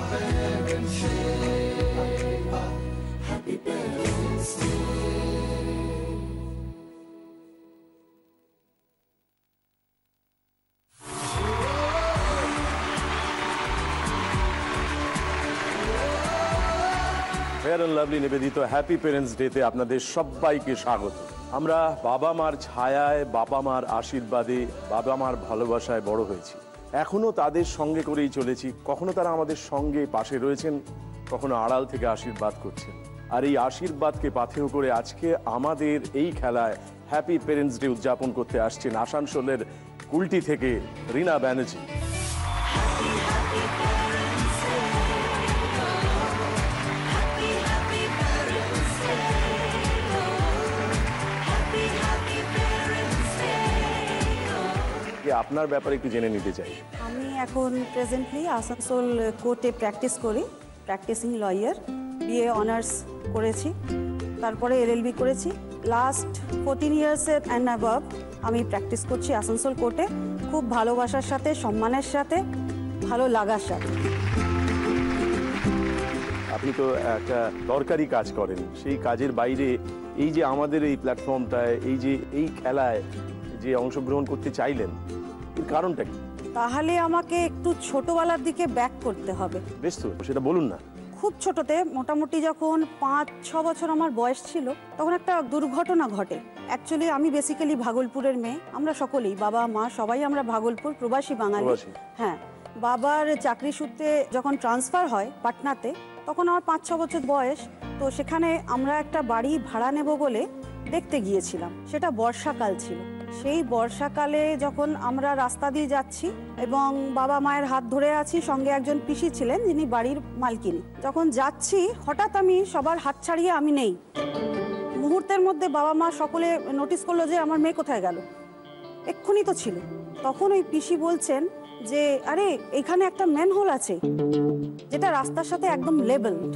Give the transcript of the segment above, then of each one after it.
Parents Day, Happy Parents Day. Fair and lovely নিবেদিত happy parents ডেতে আপনাদের সবাইকে স্বাগত। আমরা বাবা মার ছায়ায়, বাবা মার আশীর্বাদে, বাবা মার ভালোবাসায় বড় হয়েছি। এখনো তাদের সঙ্গে করেই চলেছি। কখনো তারা আমাদের সঙ্গে পাশে রয়েছেন, কখনো আড়াল থেকে আশীর্বাদ করছেন। আর এই আশীর্বাদকে পাথেয় করে আজকে আমাদের এই খেলায় হ্যাপি পেরেন্টস ডে উদযাপন করতে আসছেন আসানসোলের কুলটি থেকে রীনা ব্যানার্জি। আপনার ব্যাপারে একটু জেনে নিতে চাই। আমি এখন প্রেজেন্টলি আসানসোল কোর্টে প্র্যাকটিস করি, প্র্যাকটিসিং লয়ার। বিএ অনার্স করেছি, তারপরে এলএলবি করেছি। লাস্ট 14 ইয়ার্সের অ্যান্ড অ্যাবভ আমি প্র্যাকটিস করছি আসানসোল কোর্টে, খুব ভালোবাসার সাথে, সম্মানের সাথে, ভালো লাগার সাথে। আপনি তো একটা দরকারি কাজ করেন, সেই কাজের বাইরে এই যে আমাদের এই প্ল্যাটফর্মটায়, এই যে এই খেলায় যে অংশগ্রহণ করতে চাইলেন, এর কারণটা কি? তাহলে আমাকে একটু ছোটবেলার দিকে ব্যাক করতে হবে। বেশ, তো সেটা বলুন না। খুব ছোটতে, মোটামুটি যখন 5-6 বছর আমার বয়স ছিল, তখন একটা দুর্ঘটনা ঘটে। অ্যাকচুয়ালি আমি বেসিক্যালি ভাগলপুরের মেয়ে। আমরা সকলেই, বাবা মা সবাই আমরা ভাগলপুর প্রবাসী বাঙালি। হ্যাঁ, বাবার চাকরি সূত্রে যখন ট্রান্সফার হয় পাটনাতে, তখন আমার 5-6 বছর বয়স। তো সেখানে আমরা একটা বাড়ি ভাড়া নেব বলে দেখতে গিয়েছিলাম। সেটা বর্ষাকাল ছিল। সেই বর্ষাকালে যখন আমরা রাস্তা দিয়ে যাচ্ছি এবং বাবা মায়ের হাত ধরে আছি, সঙ্গে একজন পিসি ছিলেন যিনি বাড়ির মালকিনী। যখন যাচ্ছি, হঠাৎ আমি সবার হাত ছাড়িয়ে আমি নেই। মুহূর্তের মধ্যে বাবা মা সকলে নোটিস করলো যে আমার মেয়ে কোথায় গেল। এক্ষুনি তো ছিল। তখন ওই পিসি বলছেন যে আরে এখানে একটা ম্যানহোল আছে, যেটা রাস্তার সাথে একদম levelled,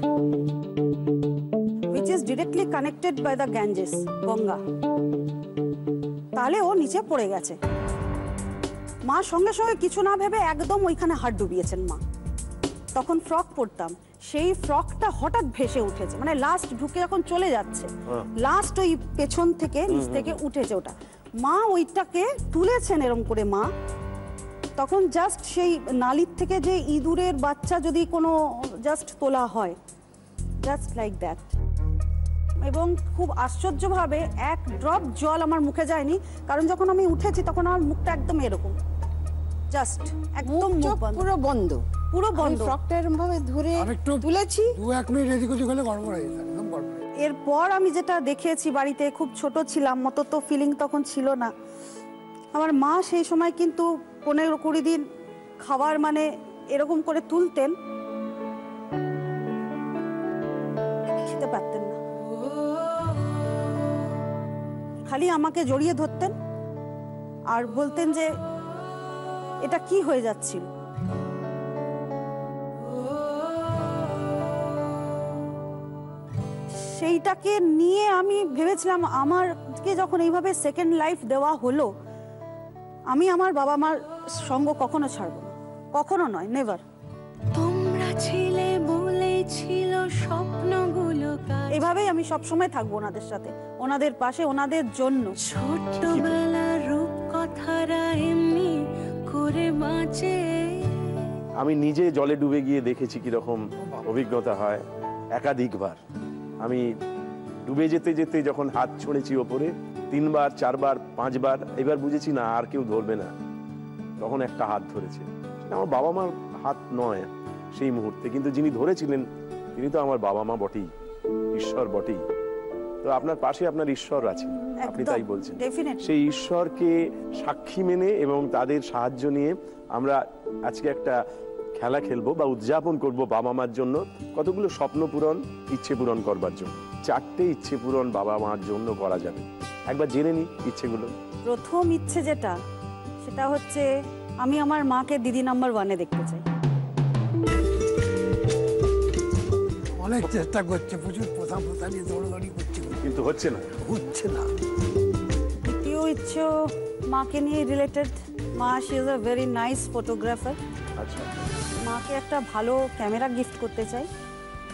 which is directly connected by the Ganges, Ganga. তাহলে ও নিচে পড়ে গেছে। মা সঙ্গে সঙ্গে কিছু না ভেবে একদম ওইখানে হাত ডুবিয়েছেন মা। তখন ফ্রক পরতাম, সেই ফ্রকটা হঠাৎ ভেসে উঠেছে, মানে লাস্ট ঢুকে যখন চলে যাচ্ছে, লাস্ট ওই পেছন থেকে নিচ থেকে উঠেছে ওটা। মা ওইটাকে তুলেছেন এরম করে মা। তখন জাস্ট সেই নালির থেকে যে ইঁদুরের বাচ্চা যদি কোনো জাস্ট তোলা হয়, জাস্ট লাইক দ্যাট। এবং খুব আশ্চর্যভাবে এক ড্রপ জল আমার মুখে যায়নি, কারণ যখন আমি উঠেছি তখন আমার মুখটা একদম এরকম, জাস্ট একদম পুরো বন্ধ, পুরো বন্ধ। ফ্রকটা এরকম ভাবে ধরে তুলেছি, 2-1 মিনিট এদিক ওদিক হলে গড়বড় হয়ে যায়, একদম গড়বড়। এরপর আমি যেটা দেখেছি, বাড়িতে খুব ছোট ছিলাম, মতো তো ফিলিং তখন ছিল না। আমার মা সেই সময় কিন্তু 15-20 দিন খাবার মানে এরকম করে তুলতেন, খেতে পারতেন না, খালি আমাকে জড়িয়ে ধরতেন আর বলতেন যে এটা কি হয়ে যাচ্ছিল। সেইটাকে নিয়ে আমি ভেবেছিলাম আমারকে যখন এইভাবে সেকেন্ড লাইফ দেওয়া হলো, আমি আমার বাবা মার সঙ্গ কখনো ছাড়বো না, কখনো নয়, নেভার। তোমরা ছিলে বলেছিল স্বপ্নগুলো এভাবেই আমি সবসময় থাকবো ওনাদের সাথে, ওনাদের পাশে, ওনাদের জন্য। ছোটবেলার রূপকথারা এমনি করে বাঁচে। আমি নিজে জলে ডুবে গিয়ে দেখেছি কিরকম অভিজ্ঞতা হয় একাধিকবার। আমি ডুবে যেতে যেতে যখন হাত ছুঁড়েছি ওপরে 3বার 4বার 5বার, এবার বুঝেছি না আর কেউ ধরবে না, তখন একটা হাত ধরেছে। সেটা আমার বাবা মার হাত নয় সেই মুহূর্তে, কিন্তু যিনি ধরেছিলেন তিনি তো আমার বাবা মা বটেই, ঈশ্বর বটেই। তো আপনার পাশে আপনার ঈশ্বর আছে, আপনি তাই বলছেন। সেই ঈশ্বরকে সাক্ষী মেনে এবং তাদের সাহায্য নিয়ে আমরা আজকে একটা খেলা খেলবো বা উদযাপন করব বাবা মার জন্য, কতগুলো স্বপ্ন পূরণ, ইচ্ছে পূরণ করবার জন্য। 4টে ইচ্ছে পূরণ বাবা মার জন্য করা যাবে। একবার জেনে নি ইচ্ছেগুলো। প্রথম ইচ্ছে যেটা, সেটা হচ্ছে আমি আমার মাকে দিদি নাম্বার 1-এ দেখতে চাই। অনেক চেষ্টা করছে, প্রচুর প্রথা নিয়ে দৌড়াদৌড়ি করছে, কিন্তু হচ্ছে না। দ্বিতীয় ইচ্ছে মাকে নিয়ে রিলেটেড। মা, she is a very nice photographer. আচ্ছা, মাকে একটা ভালো ক্যামেরা গিফট করতে চাই,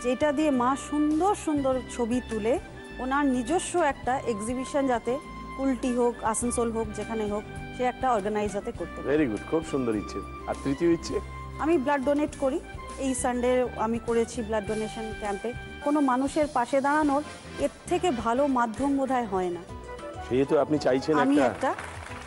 যেটা দিয়ে মা সুন্দর সুন্দর ছবি তুলে ওনার নিজস্ব একটা এক্সিবিশন যাতে কুলটি হোক, আসানসোল হোক, যেখানে হোক, সে একটা অর্গানাইজ যাতে করতে পারে। ভেরি গুড, খুব সুন্দর ইচ্ছে। আর তৃতীয় ইচ্ছে? আমি ব্লাড ডোনেট করি। এই সানডে আমি করেছি ব্লাড ডোনেশন ক্যাম্পে। কোনো মানুষের পাশে দাঁড়ানোর এর থেকে ভালো মাধ্যম বোধহয় হয় না। যেহেতু আপনি চাইছেন আমি একটা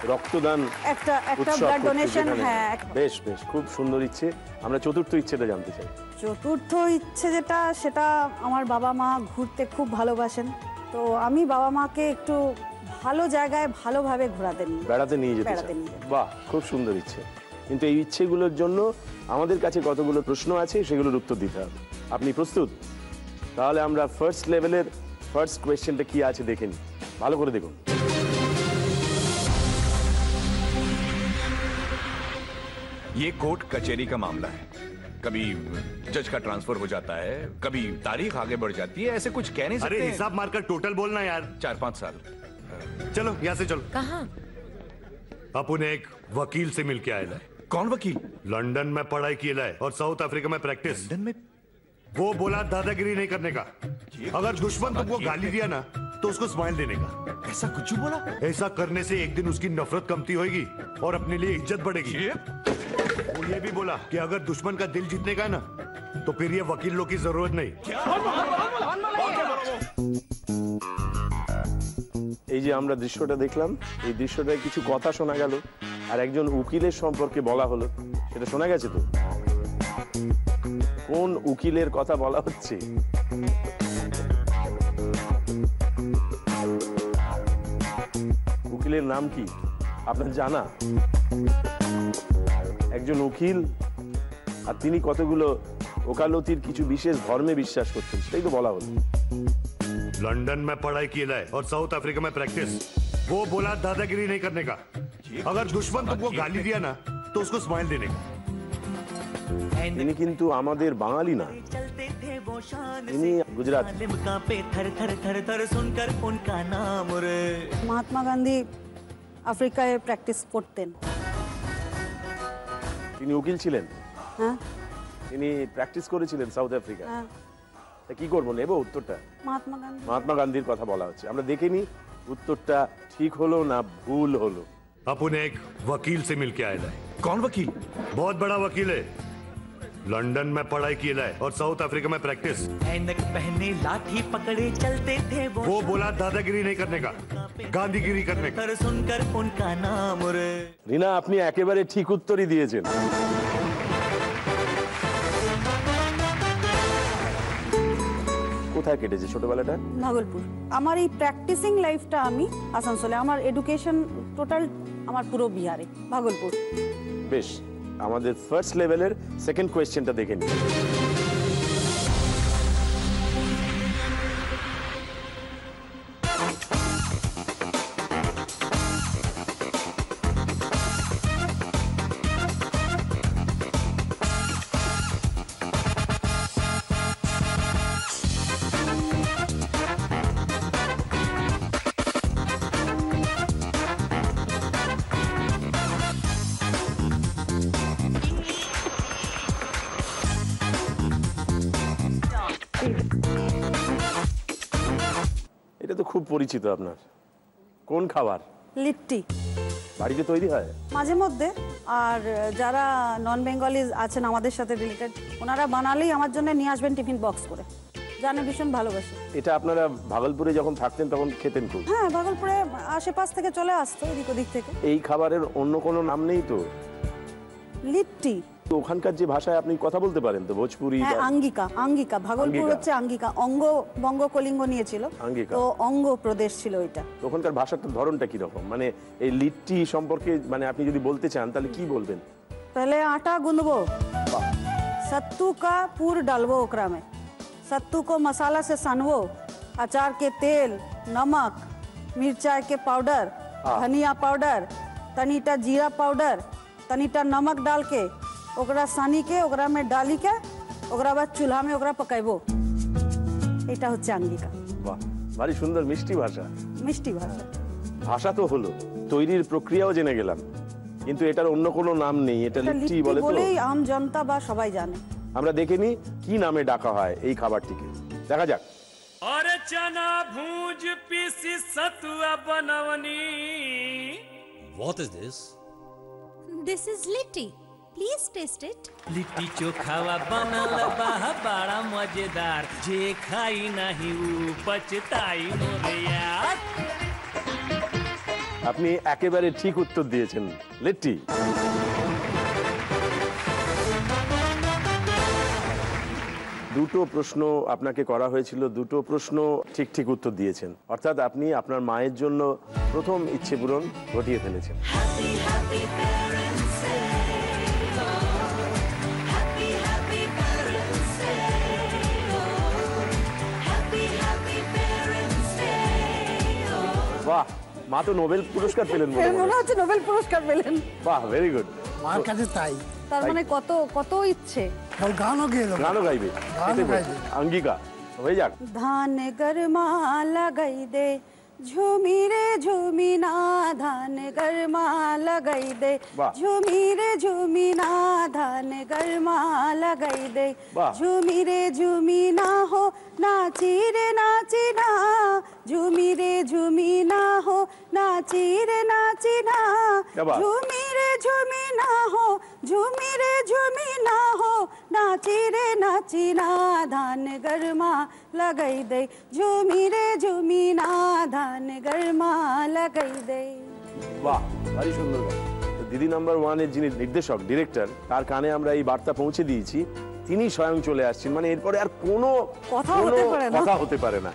রক্তদান একটা উৎসব ব্লাড করতে, ডোনেশন, যেখানে- হ্যাঁ। বেশ বেশ, খুব সুন্দর ইচ্ছে। আমরা চতুর্থ ইচ্ছেটা জানতে চাই। চতুর্থ ইচ্ছে যেটা, সেটা আমার বাবা মা ঘুরতে খুব ভালোবাসেন, তো আমি বাবা মাকে একটু ভালো জায়গায় ভালোভাবে বেড়াতে নিয়ে যেতে বেড়াতে চাই। নিয়ে যেতে। বাহ, খুব সুন্দর ইচ্ছে। কিন্তু এই ইচ্ছেগুলোর জন্য আমাদের কাছে কতগুলো প্রশ্ন আছে, সেগুলোর উত্তর দিতে হবে। আপনি প্রস্তুত? তাহলে আমরা ফার্স্ট লেভেলের ফার্স্ট কোয়েশ্চেনটা কি আছে দেখে নিই। ভালো করে দেখুন। ये कोर्ट कचहरी का मामला है। कभी जज का ट्रांसफर हो जाता है, कभी तारीख आगे बढ़ जाती है, ऐसे कुछ कह नहीं अरे सकते। हिसाब मारकर टोटल बोलना यार। 4-5 साल। चलो यहाँ से चलो। कहाँ? अपन एक वकील से मिल के आए है। कौन वकील? लंदन में पढ़ाई की है और साउथ अफ्रीका में प्रैक्टिस। लंदन में? वो बोला दादागिरी नहीं करने का। अगर दुश्मन तुमको गाली दिया ना तो उसको स्माइल देने का। ऐसा कुछ बोला? ऐसा करने से एक दिन उसकी नफरत कमती होगी और अपने लिए इज्जत बढ़ेगी। वो ये भी बोला कि अगर दुश्मन का दिल जीतने का है ना तो फिर ये वकील लोग की जरूरत नहीं। এই যে আমরা দৃশ্যটা দেখলাম, এই দৃশ্যটায় কিছু কথা শোনা গেল আর একজন উকিলের সম্পর্কে বলা হলো, সেটা শোনা গেছে তো? কোন উকিলের কথা বলা হচ্ছে? উকিলের নাম কি আপনার জানা? একজন উকিল, আর তিনি কতগুলো ওকালতির কিছু বিশেষ ধর্মে বিশ্বাস করতেন, সেটাই তো বলা হলো। लंदन में पढ़ाई की है और साउथ अफ्रीका में प्रैक्टिस। वो बोला दादागिरी नहीं करने का। अगर दुश्मन तुमको गाली दिया ना तो उसको स्माइल देने का। তিনি কিন্তু আমাদের বাঙালি না, তিনি গুজরাট। মহাত্মা গান্ধী আফ্রিকায় প্র্যাকটিস করতেন। তিনি উকিল ছিলেন, হ্যাঁ তিনি প্র্যাকটিস করেছিলেন সাউথ আফ্রিকা। হ্যাঁ, তা কি করবো, নেব উত্তরটা? মহাত্মা গান্ধী। মহাত্মা গান্ধীর কথা বলা হচ্ছে, আমরা দেখে নিই উত্তরটা ঠিক হলো না ভুল হলো। अपन एक वकील से मिल के आए है। कौन वकील? बहुत बड़ा वकील है। लंदन में पढ़ाई की है और साउथ अफ्रीका में प्रैक्टिस। ऐनक पहने लाठी पकड़े चलते थे वो बोला दादागिरी नहीं करने का, गांधीगिरी करने का। कर सुनकर उनका नाम रे। রিনা, আপনি একেবারে ঠিক উত্তরই দিয়েছেন। কোথায় কেটেছে ছোটবেলাটা? ভাগলপুর। আমার এই প্র্যাকটিসিং লাইফটা আমি আসানসোলে, আমার এডুকেশন টোটাল আমার পুরো বিহারে, ভাগলপুর। বেশ, আমাদের ফার্স্ট লেভেলের সেকেন্ড কোয়েশ্চেনটা দেখে নিই। এটা তো খুব পরিচিত আপনার। কোন খাবার? লিট্টি। বাড়িতে তৈরি হয়? মাঝে মধ্যে। আর যারা নন বেঙ্গলিজ আছেন আমাদের সাথে রিলেটেড, ওনারা বানালেই আমার জন্য নিয়ে আসবেন টিফিন বক্স করে, জানে ভীষণ ভালোবাসে। এটা আপনারা ভাগলপুরে যখন থাকতেন তখন খেতেন খুব? হ্যাঁ, ভাগলপুরে আশেপাশ থেকে চলে আসতো, এদিক ওদিক থেকে। এই খাবারের অন্য কোনো নাম নেই তো? লিট্টি। তো ওখানকার যে ভাষায় আপনি কথা বলতে পারেন তো, ভোজপুরি? হ্যাঁ, আঙ্গিকা। আঙ্গিকা, ভাগলপুর আঙ্গিকা। হচ্ছে আঙ্গিকা। অঙ্গ বঙ্গ কলিঙ্গ নিয়েছিল, আঙ্গিকা। তো অঙ্গ প্রদেশ ছিল ওইটা। তো ওখানকার ভাষাটার ধরনটা কিরকম, মানে এই লিট্টি সম্পর্কে মানে আপনি যদি বলতে চান তাহলে কি বলবেন? पहले आटा गूंदबो, सत्तू का पूर डालबो ओकरा में, सत्तू को मसाला से सानबो, अचार के तेल, नमक, मिर्चाई के पाउडर, धनिया पाउडर, तनीटा जीरा पाउडर, तनीटा नमक डाल के ओकरा सानी के ओकरा में डाली के ओकरा बाद चूल्हा में ओकरा पकाइबो। এটা হচ্ছে আঙ্গিকা। বাহ, ভারী সুন্দর মিষ্টি ভাষা। মিষ্টি ভাষা। ভাষা তো হলো, তৈরির প্রক্রিয়াও জেনে গেলাম। কিন্তু এটার অন্য কোনো নাম নেই, এটা এটা লিট্টি লিট্টি বলে তো। বলেই আম জনতা বা সবাই জানে। আমরা দেখে নিই কি নামে ডাকা হয় এই খাবারটিকে, দেখা যাক। और चना भूज पीसी सतुआ बनवनी। What is this? This is litti. Please taste it. Litti चोखावा बनल बा बड़ा मजेदार, जे खाई नहीं ऊ पछताई मोरे यार। আপনি একেবারে ঠিক উত্তর দিয়েছেন, লিট্টি। দুটো প্রশ্ন আপনাকে করা হয়েছিল, দুটো প্রশ্ন ঠিক ঠিক উত্তর দিয়েছেন, অর্থাৎ আপনি আপনার মায়ের জন্য প্রথম ইচ্ছে পূরণ ঘটিয়ে ফেলেছেন। বাহ, মা তো নোবেল পুরস্কার পেলেন বলে মনে মনে হচ্ছে নোবেল পুরস্কার পেলেন। বাহ, ভেরি গুড। মার কাছে তাই। তার মানে কত কত ইচ্ছে। গানও গেলো, গানও গাইবে, গানও গাইবে। অঙ্গিকা হয়ে যাক। ধান গরমা লাগাই দে ঝুমি রে ঝুমি না, ধান গরমা লাগাই দে ঝুমি রে ঝুমি না, ধান গরমা লাগাই দে ঝুমি রে ঝুমি না হো নাচি রে নাচি না, ঝুমি রে ঝুমি না হো নাচি রে নাচি না, ঝুমি রে ঝুমি না হো ঝুমি রে ঝুমি না হো নাচি রে নাচি না, ধান গরমা লাগাই দে ঝুমি রে ঝুমি না, ধান গরমা লাগাই দে। বাহ, ভারী সুন্দর গান। দিদি নাম্বার ওয়ানের যিনি নির্দেশক, ডিরেক্টর, তার কানে আমরা এই বার্তা পৌঁছে দিয়েছি, তিনি স্বয়ং চলে আসছেন, মানে এরপরে আর কোনো কথা হতে পারে না।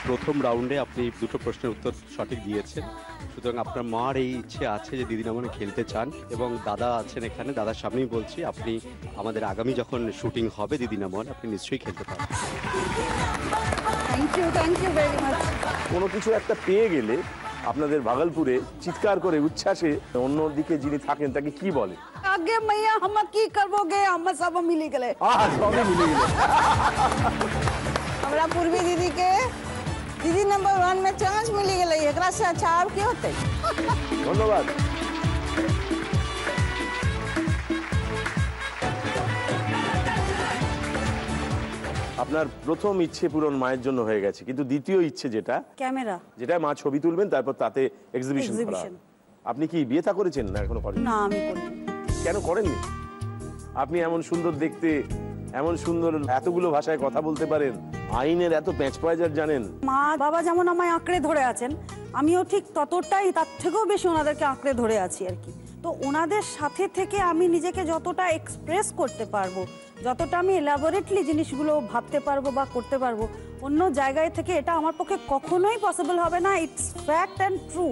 প্রথম রাউন্ডে আপনি দুটো প্রশ্নের উত্তর সঠিক দিয়েছেন, সুতরাং আপনার মার এই ইচ্ছে আছে যে দিদি নামনে খেলতে চান, এবং দাদা আছেন এখানে, দাদার সামনেই বলছি আপনি আমাদের আগামী যখন শুটিং হবে দিদি নামন, আপনি নিশ্চয়ই খেলতে পারেন। Thank you very much. কোনো কিছু একটা পেয়ে গেলে আপনাদের ভাগলপুরে চিৎকার করে উচ্ছ্বাসে অন্যদিকে যিনি থাকেন তাকে কি বলে? আগে মাইয়া আমরা কি করবোগে, আমরা সব মিলে গেলে। সবই মিলে গেলে। हमरा पूर्वी दीदी के दीदी नंबर 1 में चांस मिली गई, एकरा से अच्छा और की होते। ধন্যবাদ। আপনার প্রথম ইচ্ছে পূরণ মায়ের জন্য হয়ে গেছে, কিন্তু দ্বিতীয় ইচ্ছে যেটা ক্যামেরা, যেটা মা ছবি তুলবেন তারপর তাতে এক্সিবিশন করা হবে। আপনি কি বিয়ে থা করেছেন না এখনো করেন? না, আমি করিনি। কেন করেননি? আপনি এমন সুন্দর দেখতে, এমন সুন্দর, এতগুলো ভাষায় কথা বলতে পারেন, আইনের এত প্যাঁচ পয়জার জানেন। মা বাবা যেমন আমায় আঁকড়ে ধরে আছেন, আমিও ঠিক ততটাই, তার থেকেও বেশি ওনাদেরকে আঁকড়ে ধরে আছি আর কি। তো ওনাদের সাথে থেকে আমি নিজেকে যতটা এক্সপ্রেস করতে পারবো, যতটা আমি এলাবোরেটলি জিনিসগুলো ভাবতে পারবো বা করতে পারবো, অন্য জায়গায় থেকে এটা আমার পক্ষে কখনোই পসিবল হবে না। It's fact and true.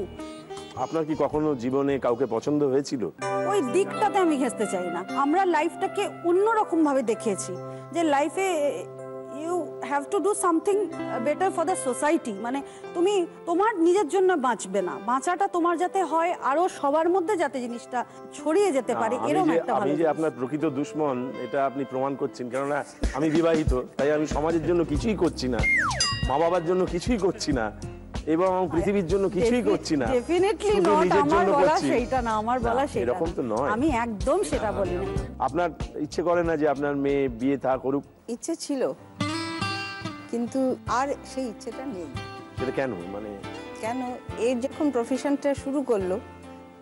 আপনার কি কখনো জীবনে কাউকে পছন্দ হয়েছিল? ওই দিকটাতে আমি ঘেঁচতে চাই না। আমরা লাইফটাকে অন্যরকম ভাবে দেখেছি, যে লাইফে you have to do something better for the society. মানে তুমি তোমার নিজের জন্য বাঁচবে না, বাঁচাটা তোমার যাতে হয় আরো সবার মধ্যে যাতে জিনিসটা ছড়িয়ে যেতে পারে, এরকম একটা ভালো। আমি যে আপনার প্রকৃত দুশমন এটা আপনি প্রমাণ করছেন, কেননা আমি বিবাহিত, তাই আমি সমাজের জন্য কিছুই করছি না, মা বাবার জন্য কিছুই করছি না, এবং পৃথিবীর জন্য কিছুই করছি না। Definitely not. আমার বলা সেইটা না, আমার বলা সেইটা এরকম তো নয়। আমি একদম সেটা বলি না। আপনার ইচ্ছে করে না যে আপনার মেয়ে বিয়ে থা করুক? ইচ্ছে ছিল, কিন্তু আর সেই ইচ্ছেটা নেই। সেটা কেন? মানে কেন, এর যখন প্রফেশনটা শুরু করলো,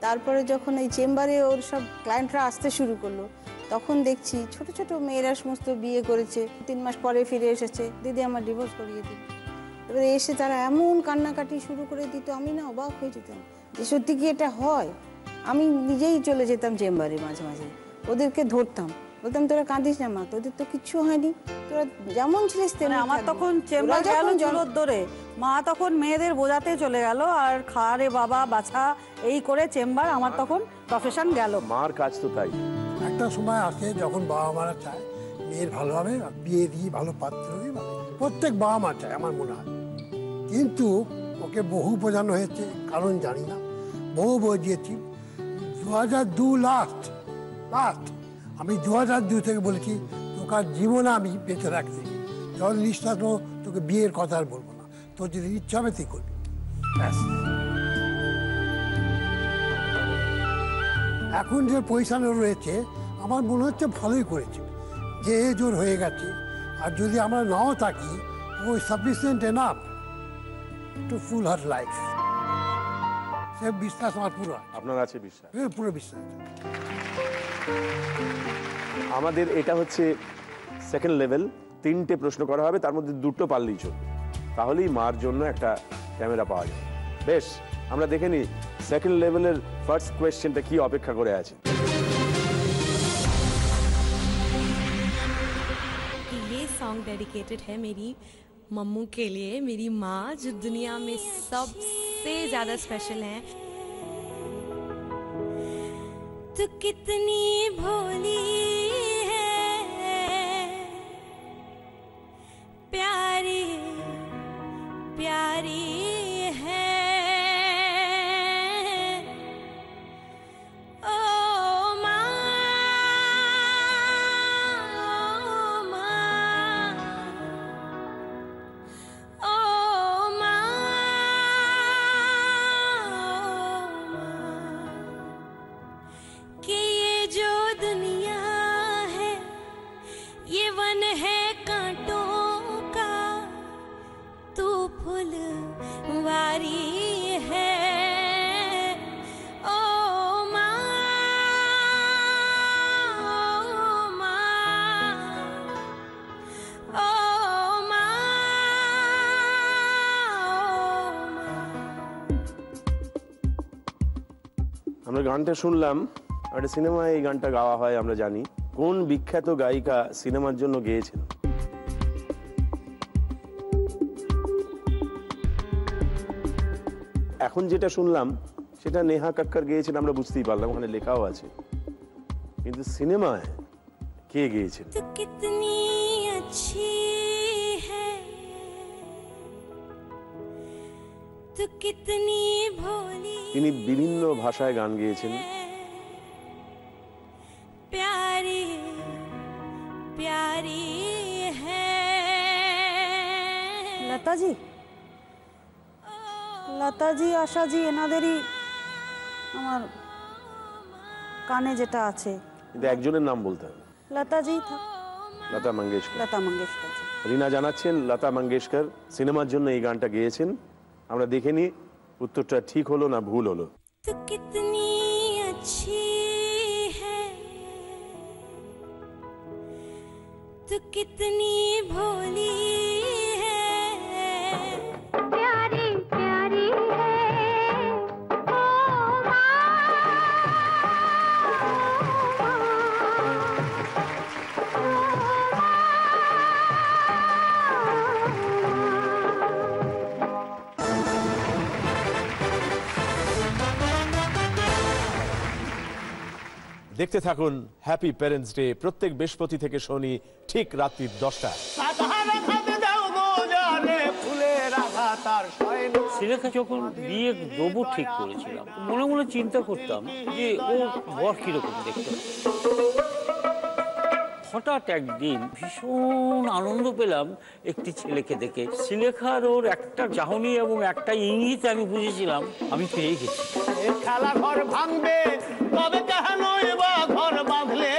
তারপরে যখন এই চেম্বারে ওর সব ক্লায়েন্টরা আসতে শুরু করলো, তখন দেখছি ছোট ছোট মেয়েরা সমস্ত বিয়ে করেছে, 3 মাস পরে ফিরে এসেছে, দিদি আমার ডিভোর্স করিয়ে দিই। এবারে এসে তারা এমন কান্নাকাটি শুরু করে দিত, আমি না অবাক হয়ে যেতাম যে সত্যি কি এটা হয়। আমি নিজেই চলে যেতাম চেম্বারে, মাঝে মাঝে ওদেরকে ধরতাম, বলতাম তোরা কাঁদিস না মা, তোদের তো কিচ্ছু হয়নি, তোরা যেমন ছিলিস তেমন। আমার তখন চেম্বার গেল জোর ধরে, মা তখন মেয়েদের বোঝাতে চলে গেল, আর খারে বাবা বাছা এই করে চেম্বার, আমার তখন প্রফেশন গেল। মার কাজ তো তাই। একটা সময় আসে যখন বাবা মারা চায় মেয়ের ভালো হবে, বিয়ে দিয়ে ভালো পাত্র দিয়ে, প্রত্যেক বাবা মা চায় আমার মনে হয়। কিন্তু ওকে বহু বোঝানো হয়েছে, কারণ জানি না, বহু বুঝিয়েছি। 2002 লাস্ট আমি 2002 থেকে বলেছি তোকার জীবনে আমি বেঁচে রাখছি, যখন লিস্ট আসবো তোকে বিয়ের কথা আর বলবো না, তোর যদি ইচ্ছা হবে তুই করবি। এখন যে পজিশনে রয়েছে আমার মনে হচ্ছে ভালোই করেছে, যে জোর হয়ে গেছে। আর যদি আমরা নাও থাকি, ওই sufficient enough to full her life. সে বিশ্বাস আমার পুরো আছে। আপনার আছে বিশ্বাস? পুরো বিশ্বাস। আমাদের এটা হচ্ছে সেকেন্ড লেভেল, 3টে প্রশ্ন করা হবে, তার মধ্যে 2টো পারলেই চলবে, তাহলেই মার জন্য একটা ক্যামেরা পাওয়া যাবে। বেশ, আমরা দেখে নিই সেকেন্ড লেভেলের ফার্স্ট কোয়েশ্চেনটা কি অপেক্ষা করে আছে। ये सॉन्ग डेडिकेटेड है मेरी मम्मू के लिए, मेरी माँ जो दुनिया में सबसे ज्यादा स्पेशल है। तू कितनी भोली है, प्यारी प्यारी है, ओ माँ, ओ माँ, कि ये जो दुनिया है ये वन है कांटों का, तू फुलवारी है, ओ माँ, ओ माँ, ओ माँ, আমরা গানটা শুনলাম, একটা সিনেমায় এই গানটা গাওয়া হয় আমরা জানি। কোন বিখ্যাত গায়িকা সিনেমার জন্য গেয়েছেন? এখন যেটা শুনলাম সেটা নেহা কাক্কর গেয়েছেন, আমরা বুঝতেই পারলাম, ওখানে লেখাও আছে, কিন্তু সিনেমায় কে গেয়েছেন? तू कितनी अच्छी है, तू कितनी भोली, তিনি বিভিন্ন ভাষায় গান গেয়েছেন। प्यारी प्यारी है। লতাজি, লতাজি, আশাজি, এনাদেরই আমার কানে যেটা আছে। কিন্তু একজনের নাম বলতে হবে। লতাজি থাক। লতা মঙ্গেশকর। লতা মঙ্গেশকর জি। রিনা জানাচ্ছেন লতা মঙ্গেশকর সিনেমার জন্য এই গানটা গেয়েছেন। আমরা দেখে নিই উত্তরটা ঠিক হলো না ভুল হলো। तू कितनी अच्छी है, तू कितनी भोली है, प्यारी प्यारी है, ओ দেখতে থাকুন হ্যাপি প্যারেন্টস ডে প্রত্যেক বৃহস্পতি থেকে শনি ঠিক রাত্রি 10টায়। শ্রীলেখা যখন বিয়ে দেবো ঠিক করেছিলাম, মনে মনে চিন্তা করতাম যে ও বর কিরকম দেখতে। হঠাৎ একদিন ভীষণ আনন্দ পেলাম একটি ছেলেকে দেখে। শ্রীলেখার ওর একটা চাহনি এবং একটা ইঙ্গিত আমি বুঝেছিলাম আমি পেয়ে গেছি। খেলা ঘর ভাঙবে তবে কেন ঘর বাঁধলে।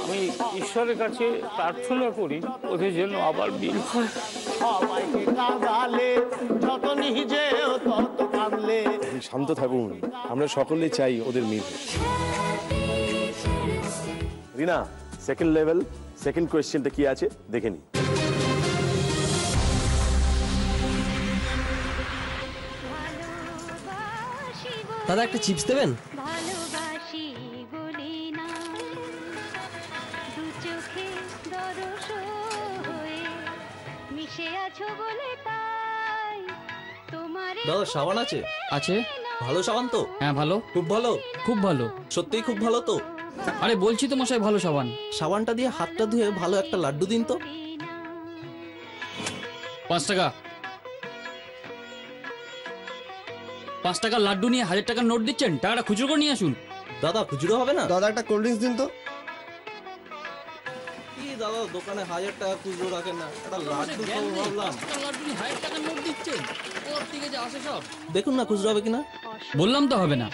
আমি ঈশ্বরের কাছে প্রার্থনা করি ওদের জন্য আবার বিয়ে হয়। সবাইকে কাঁদালে যত নিজেও তত কাঁদলে। শান্ত থাকুন, আমরা সকলে চাই ওদের মিল। রিনা, সেকেন্ড লেভেল সেকেন্ড কোয়েশ্চেনটা কি আছে দেখে নি। দাদা একটা চিপস দেবেন? ভালোবাসি বলি না, দু চোখে দরস হয়ে মিশে আছো বলে তাই তোমার। দাদা সাবান আছে? আছে। ভালো সাবান তো? হ্যাঁ ভালো, খুব ভালো। খুব ভালো, সত্যিই খুব ভালো তো? আরে বলছি তো মশাই ভালো সাবান। সাবানটা দিয়ে হাতটা ধুয়ে ভালো একটা লাড্ডু দিন তো। 5 টাকা। 5 টাকার লাড্ডু নিয়ে 1000 টাকার নোট দিচ্ছেন, টাকাটা খুচরো করে নিয়ে আসুন। দাদা খুচরো হবে না? দাদা একটা কোল্ড ড্রিঙ্কস দিন তো। দাদা দোকানে 1000 টাকা খুচরো রাখেন না, একটা লাড্ডু খাবো ভাবলাম। লাড্ডু নিয়ে 1000 টাকার নোট দিচ্ছেন, ওর থেকে যে আসে সব। দেখুন না খুচরো হবে কিনা। বললাম তো হবে না।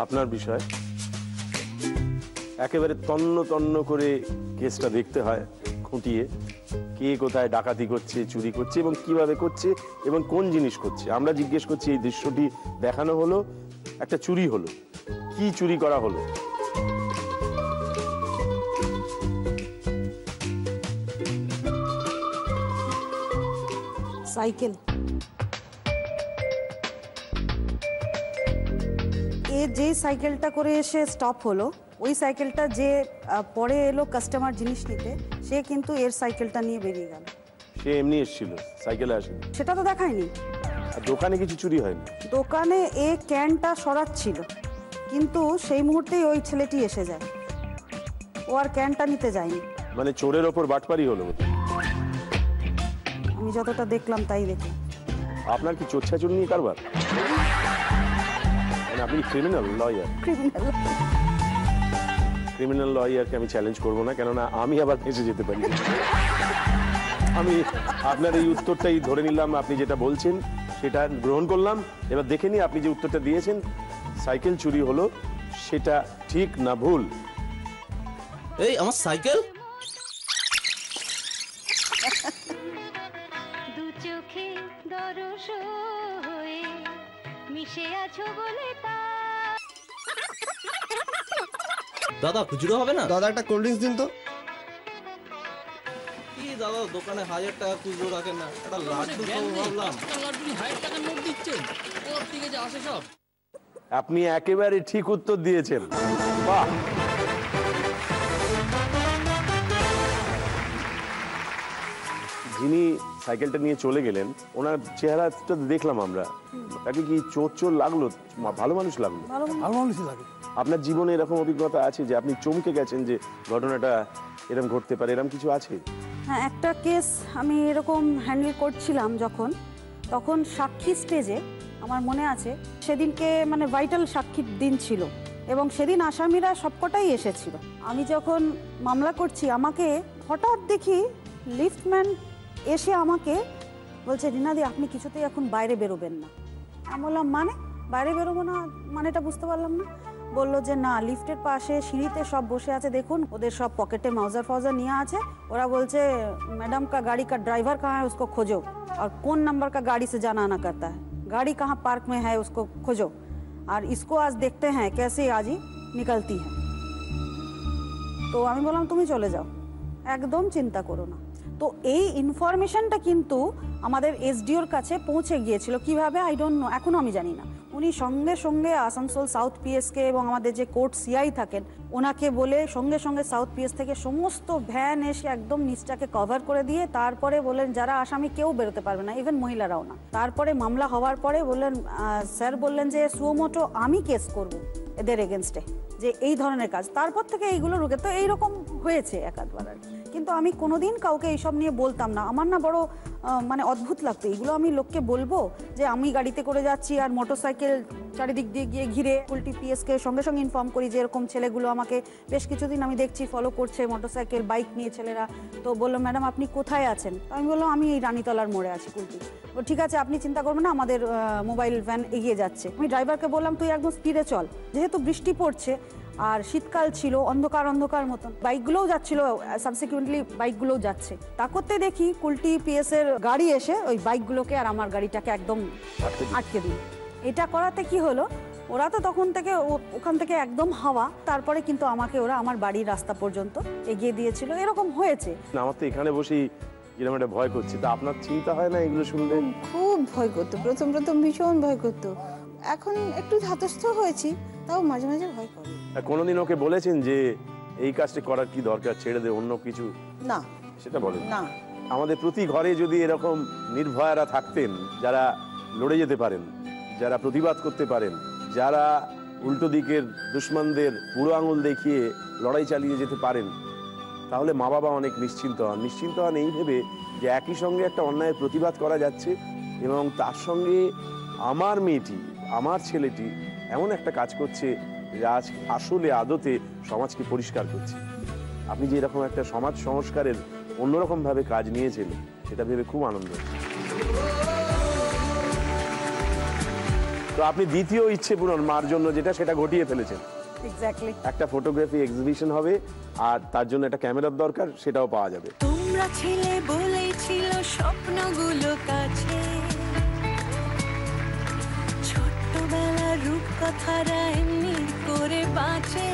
আপনার বিষয় একেবারে তন্ন তন্ন করে কেসটা দেখতে হয়, খুঁটিয়ে কে কোথায় ডাকাতি করছে, চুরি করছে এবং কিভাবে করছে এবং কোন জিনিস করছে। আমরা জিজ্ঞেস করছি, এই দৃশ্যটি দেখানো হলো, একটা চুরি হলো, কি চুরি করা হলো? সাইকেল। এ যে সাইকেলটা করে এসে স্টপ হলো, ওই সাইকেলটা যে পরে এলো কাস্টমার জিনিস নিতে, সে কিন্তু এর সাইকেলটা নিয়ে বেরিয়ে গেল। সে এমনি এসেছিল, সাইকেলে আসেনি। সেটা তো দেখায়নি। আর দোকানে কিছু চুরি হয়নি? দোকানে এ ক্যানটা সরাচ্ছিল, কিন্তু সেই মুহূর্তেই ওই ছেলেটি এসে যায়, ও আর ক্যানটা নিতে যায়নি। মানে চোরের ওপর বাটপারি হলো। আমি যতটা দেখলাম তাই দেখলাম। আপনার কি চোরছাচুরি নিয়ে কারবার? মানে আপনি ক্রিমিনাল লয়ার? ক্রিমিনাল লয়ারকে আমি চ্যালেঞ্জ করবো না, কেননা আমি আবার ফেঁসে যেতে পারি। আমি আপনার এই উত্তরটাই ধরে নিলাম, আপনি যেটা বলছেন সেটা গ্রহণ করলাম। এবার দেখে নিই আপনি যে উত্তরটা দিয়েছেন, সাইকেল চুরি হলো, সেটা ঠিক না ভুল? এই আমার সাইকেল। দু চোখে দরস হয়ে মিশে আছো বলে দাদা খুচরো হবে না? দাদা একটা কোল্ড ড্রিঙ্কস দিন তো। কি দাদা দোকানে 1000 টাকা খুচরো রাখেন না, একটা লাড্ডু খাবো ভাবলাম। লাড্ডু নিয়ে 1000 টাকার নোট দিচ্ছেন, ওর থেকে যে আসে সব। আপনি একেবারে ঠিক উত্তর দিয়েছেন, বাহ। যিনি সাইকেলটা নিয়ে চলে গেলেন, ওনার চেহারাটা দেখলাম আমরা, তাকে কি চোর চোর লাগলো? ভালো মানুষ লাগলো? ভালো মানুষই লাগে। আপনার জীবনে এরকম অভিজ্ঞতা আছে যে আপনি চমকে গেছেন যে ঘটনাটা এরকম ঘটতে পারে, এরকম কিছু আছে? হ্যাঁ, একটা কেস আমি এরকম হ্যান্ডেল করছিলাম যখন, তখন সাক্ষী স্টেজে আমার মনে আছে, সেদিনকে মানে ভাইটাল সাক্ষীর দিন ছিল এবং সেদিন আসামিরা সবকটাই এসেছিল। আমি যখন মামলা করছি, আমাকে হঠাৎ দেখি লিফটম্যান এসে আমাকে বলছে, রিনাদি আপনি কিছুতেই এখন বাইরে বেরোবেন না। আমি বললাম মানে বাইরে বেরোবো না মানেটা বুঝতে পারলাম না। বললো যে না, লিফটের পাশে সিঁড়িতে সব বসে আছে, দেখুন ওদের সব পকেটে মাউজার ফাউজার নিয়ে আছে, ওরা বলছে मैडम का गाड़ी का ड्राइवर कहाँ है उसको खोजो, और कौन नंबर का गाड़ी से जाना आना करता है, गाड़ी कहाँ पार्क में है उसको खोजो, और इसको आज देखते हैं कैसे आज ही निकलती है। তো আমি বললাম তুমি চলে যাও, একদম চিন্তা করো না। তো এই ইনফরমেশনটা কিন্তু আমাদের এসডিওর কাছে পৌঁছে গিয়েছিল, কিভাবে আই ডোন্ট নো, এখনো আমি জানি না। উনি সঙ্গে সঙ্গে আসানসোল সাউথ পিএসকে এবং আমাদের যে কোর্ট সিআই থাকেন ওনাকে বলে সঙ্গে সঙ্গে সাউথ পিএস থেকে সমস্ত ভ্যান এসে একদম নিচটাকে কভার করে দিয়ে তারপরে বললেন যারা আসামি কেউ বেরোতে পারবে না, ইভেন মহিলারাও না। তারপরে মামলা হওয়ার পরে বললেন, স্যার বললেন যে সুমোটো আমি কেস করব এদের এগেনস্টে, যে এই ধরনের কাজ। তারপর থেকে এইগুলো রুখে, তো এইরকম হয়েছে একাধবার আর কি। কিন্তু আমি কোনোদিন কাউকে এইসব নিয়ে বলতাম না। আমার না বড় মানে অদ্ভুত লাগতো এইগুলো। আমি লোককে বলবো যে আমি গাড়িতে করে যাচ্ছি আর মোটরসাইকেল চারিদিক দিয়ে গিয়ে ঘিরে উল্টি পিএসকে সঙ্গে সঙ্গে ইনফর্ম করি যে এরকম ছেলেগুলো আমাকে বেশ কিছুদিন আমি দেখছি ফলো করছে, মোটরসাইকেল বাইক নিয়ে ছেলেরা। তো বললো ম্যাডাম আপনি কোথায় আছেন? আমি বললাম আমি এই রানীতলার মোড়ে আছি কুলটি। ও ঠিক আছে আপনি চিন্তা করবেন না, আমাদের মোবাইল ভ্যান এগিয়ে যাচ্ছে। আমি ড্রাইভারকে বললাম তুই একদম স্পিডে চল, যেহেতু বৃষ্টি পড়ছে আর শীতকাল ছিল, অন্ধকার অন্ধকার মতন, বাইকগুলোও যাচ্ছিল, সাবসিকুয়েন্টলি বাইকগুলোও যাচ্ছে। তা করতে দেখি কুলটি পিএস এর গাড়ি এসে ওই বাইকগুলোকে আর আমার গাড়িটাকে একদম আটকে দিল। এটা করাতে কি হলো, ওরা তো তখন থেকে ওখান থেকে একদম হাওয়া, তারপরে কিন্তু আমাকে ওরা আমার বাড়ির রাস্তা পর্যন্ত এগিয়ে দিয়েছিল। এরকম হয়েছে। আমার তো এখানে বসেই এরকম একটা ভয় করছে। তা আপনার চিন্তা হয় না এগুলো শুনলে? খুব ভয় করতো, প্রথম প্রথম ভীষণ ভয় করতো। এখন একটু ধাতস্থ হয়েছি, তাও মাঝে মাঝে ভয় করে। কোনোদিন ওকে বলেছেন যে এই কাজটা করার কি দরকার, ছেড়ে দে, অন্য কিছু? না, সেটা বলেন না। আমাদের প্রতি ঘরে যদি এরকম নির্ভয়ারা থাকতেন, যারা লড়ে যেতে পারেন, যারা প্রতিবাদ করতে পারেন, যারা উল্টো দিকের দুশ্মনদের বুড়ো আঙুল দেখিয়ে লড়াই চালিয়ে যেতে পারেন, তাহলে মা বাবা অনেক নিশ্চিন্ত হন। নিশ্চিন্ত হন এই ভেবে যে একই সঙ্গে একটা অন্যায়ের প্রতিবাদ করা যাচ্ছে এবং তার সঙ্গে আমার মেয়েটি আমার ছেলেটি এমন একটা কাজ করছে যা আজ আসলে আদতে সমাজকে পরিষ্কার করছে। আপনি যে এরকম একটা সমাজ সংস্কারের অন্যরকম ভাবে কাজ নিয়েছিলেন সেটা ভেবে খুব আনন্দ হচ্ছে। তো আপনি দ্বিতীয় ইচ্ছে পূরণ মার জন্য যেটা সেটা ঘটিয়ে ফেলেছেন। এক্স্যাক্টলি। একটা ফটোগ্রাফি এক্সিবিশন হবে আর তার জন্য একটা ক্যামেরার দরকার, সেটাও পাওয়া যাবে। তোমরা ছিলে বলেই ছিল স্বপ্নগুলো কাছে, ছোট্টবেলার রূপকথারা এমনি করে বাঁচে।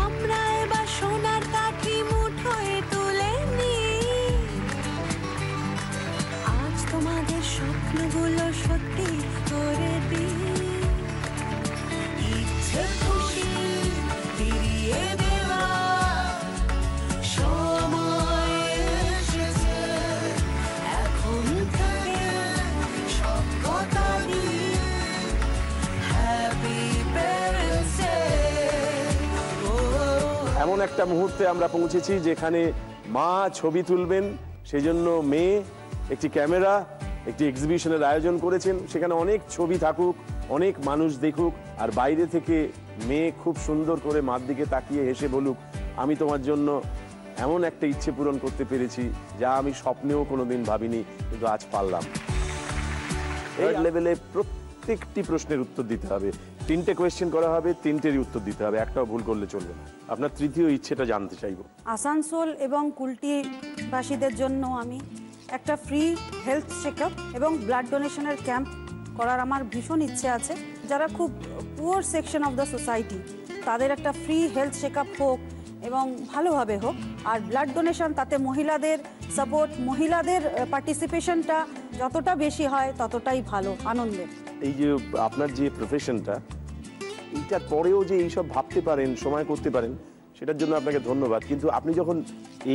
আমরা এবার সোনার তাকি মুঠোয় তুলে নি, আজ তোমাদের স্বপ্নগুলো সত্যি করে দিই। ইচ্ছে খুশি ফিরিয়ে দেওয়া সময় এসেছে, এখন থেকে সব কথা দিই। Happy parents day. এমন একটা মুহূর্তে আমরা পৌঁছেছি যেখানে মা ছবি তুলবেন, সেই জন্য মেয়ে একটি ক্যামেরা, একটি এক্সিবিশনের আয়োজন করেছেন। সেখানে অনেক ছবি থাকুক, অনেক মানুষ দেখুক, আর বাইরে থেকে মেয়ে খুব সুন্দর করে মার দিকে তাকিয়ে হেসে বলুক, আমি তোমার জন্য এমন একটা ইচ্ছে পূরণ করতে পেরেছি যা আমি স্বপ্নেও কোনোদিন ভাবিনি, কিন্তু আজ পারলাম। এই লেভেলে প্রত্যেকটি প্রশ্নের উত্তর দিতে হবে। 3টে কোয়েশ্চেন করা হবে, 3টেরই উত্তর দিতে হবে, একটাও ভুল করলে চলবে না। আপনার তৃতীয় ইচ্ছেটা জানতে চাইব। আসানসোল এবং কুলটিবাসীদের জন্য আমি একটা ফ্রি হেলথ চেকআপ এবং ব্লাড ডোনেশনের ক্যাম্প করার আমার ভীষণ ইচ্ছে আছে। যারা খুব poor section of the society, তাদের একটা ফ্রি হেলথ চেকআপ হোক এবং ভালোভাবে হোক। আর ব্লাড ডোনেশন, তাতে মহিলাদের সাপোর্ট, মহিলাদের পার্টিসিপেশনটা যতটা বেশি হয় ততটাই ভালো, আনন্দের। এই যে আপনার যে প্রফেশনটা, এইটার পরেও যে এইসব ভাবতে পারেন, সময় করতে পারেন, সেটার জন্য আপনাকে ধন্যবাদ। কিন্তু আপনি যখন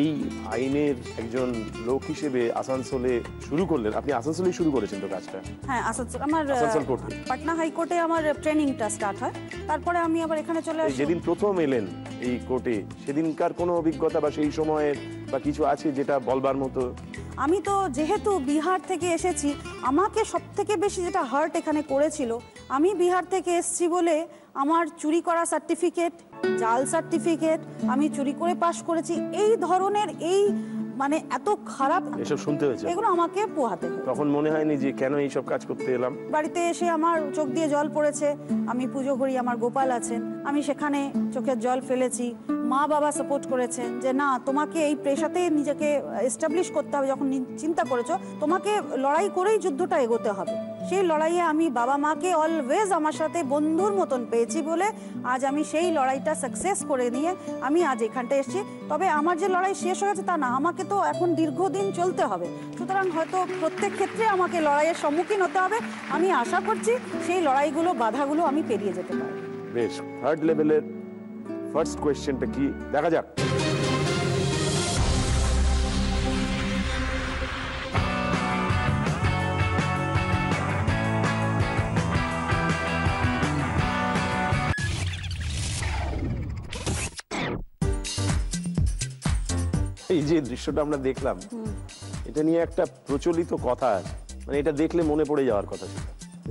এই আইনের একজন লোক হিসেবে আসানসোলে শুরু করলেন, আপনি আসানসোলেই শুরু করেছেন তো কাজটা? হ্যাঁ, আসানসোল আমার আসানসোল কোর্টে, পাটনা হাইকোর্টে আমার ট্রেনিংটা স্টার্ট হয়। তারপরে আমি আবার এখানে চলে আসি। যেদিন প্রথম এলেন এই কোর্টে, সেদিনকার কোনো অভিজ্ঞতা বা সেই সময়ের বা কিছু আছে যেটা বলবার মতো? আমি তো যেহেতু বিহার থেকে এসেছি, আমাকে সব থেকে বেশি যেটা হার্ট এখানে করেছিল, আমি বিহার থেকে এসেছি বলে আমার চুরি করা সার্টিফিকেট, জাল সার্টিফিকেট, আমি চুরি করে পাশ করেছি, এই ধরনের এই মানে এত খারাপ এসব শুনতে হয়েছে, এগুলো আমাকে পোহাতে হয়। তখন মনে হয়নি যে কেন এইসব কাজ করতে এলাম? বাড়িতে এসে আমার চোখ দিয়ে জল পড়েছে। আমি পুজো করি, আমার গোপাল আছেন, আমি সেখানে চোখের জল ফেলেছি। মা বাবা সাপোর্ট করেছেন যে না, তোমাকে এই পেশাতে নিজেকে এস্টাবলিশ করতে হবে। যখন চিন্তা করেছো, তোমাকে লড়াই করেই যুদ্ধটা এগোতে হবে। সেই লড়াইয়ে আমি বাবা মাকে অলওয়েজ আমার সাথে বন্ধুর মতন পেয়েছি বলে আজ আমি সেই লড়াইটা সাকসেস করে নিয়ে আমি আজ এখানটা এসেছি। তবে আমার যে লড়াই শেষ হয়ে গেছে তা না, আমাকে তো এখন দীর্ঘদিন চলতে হবে। সুতরাং হয়তো প্রত্যেক ক্ষেত্রে আমাকে লড়াইয়ের সম্মুখীন হতে হবে। আমি আশা করছি সেই লড়াইগুলো, বাধাগুলো আমি পেরিয়ে যেতে পারবো। বেশ, থার্ড লেভেলের ফার্স্ট কোয়েশ্চেনটা কি দেখা যাক। এই যে দৃশ্যটা আমরা দেখলাম, এটা নিয়ে একটা প্রচলিত কথা আছে, মানে এটা দেখলে মনে পড়ে যাওয়ার কথা।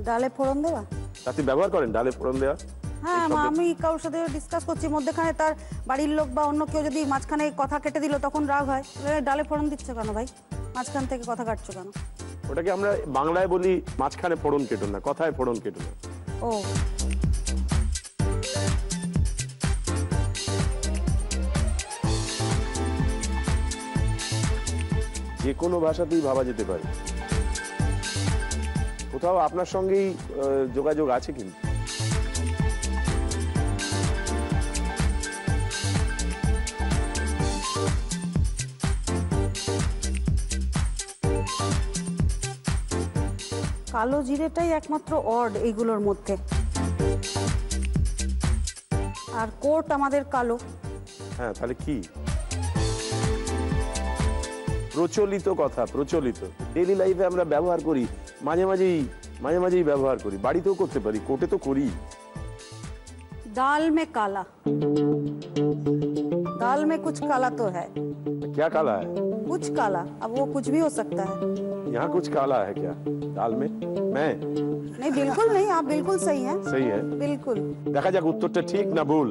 ডালে ফোড়ন দেওয়া, আপনি ব্যবহার করেন ডালে ফোড়ন দেওয়া? হ্যাঁ, আমি কারোর সাথে ডিসকাস করছি, মধ্যখানে তার বাড়ির লোক বা অন্য কেউ যদি মাঝখানে কথা কেটে দিল, তখন রাগ হয়, ডালে ফোড়ন দিচ্ছ কেন ভাই, মাঝখান থেকে কথা কাটছো কেন? ওটাকে আমরা বাংলায় বলি মাঝখানে ফোড়ন কেটো না, কথায় ফোড়ন কেটো না। ও, যে কোনো ভাষাতেই ভাবা যেতে পারে। কোথাও আপনার সঙ্গেই যোগাযোগ আছে কিন্তু। কালো জিরেটাই একমাত্র অড এইগুলোর মধ্যে। আর কোট আমাদের কালো। হ্যাঁ, তাহলে কি? প্রচলিত কথা, প্রচলিত ডেইলি লাইফে আমরা ব্যবহার করি, মাঝে মাঝেই ব্যবহার করি, বাড়িতেও করতে পারি, কোর্টে তো করি। दाल में काला, दाल में कुछ काला तो है। क्या काला है? कुछ काला, अब वो कुछ भी हो सकता है। यहाँ कुछ काला है क्या दाल में? मैं नहीं, बिल्कुल नहीं, आप बिल्कुल सही हैं। सही है, बिल्कुल। দেখা যাক উত্তরটা ঠিক না ভুল।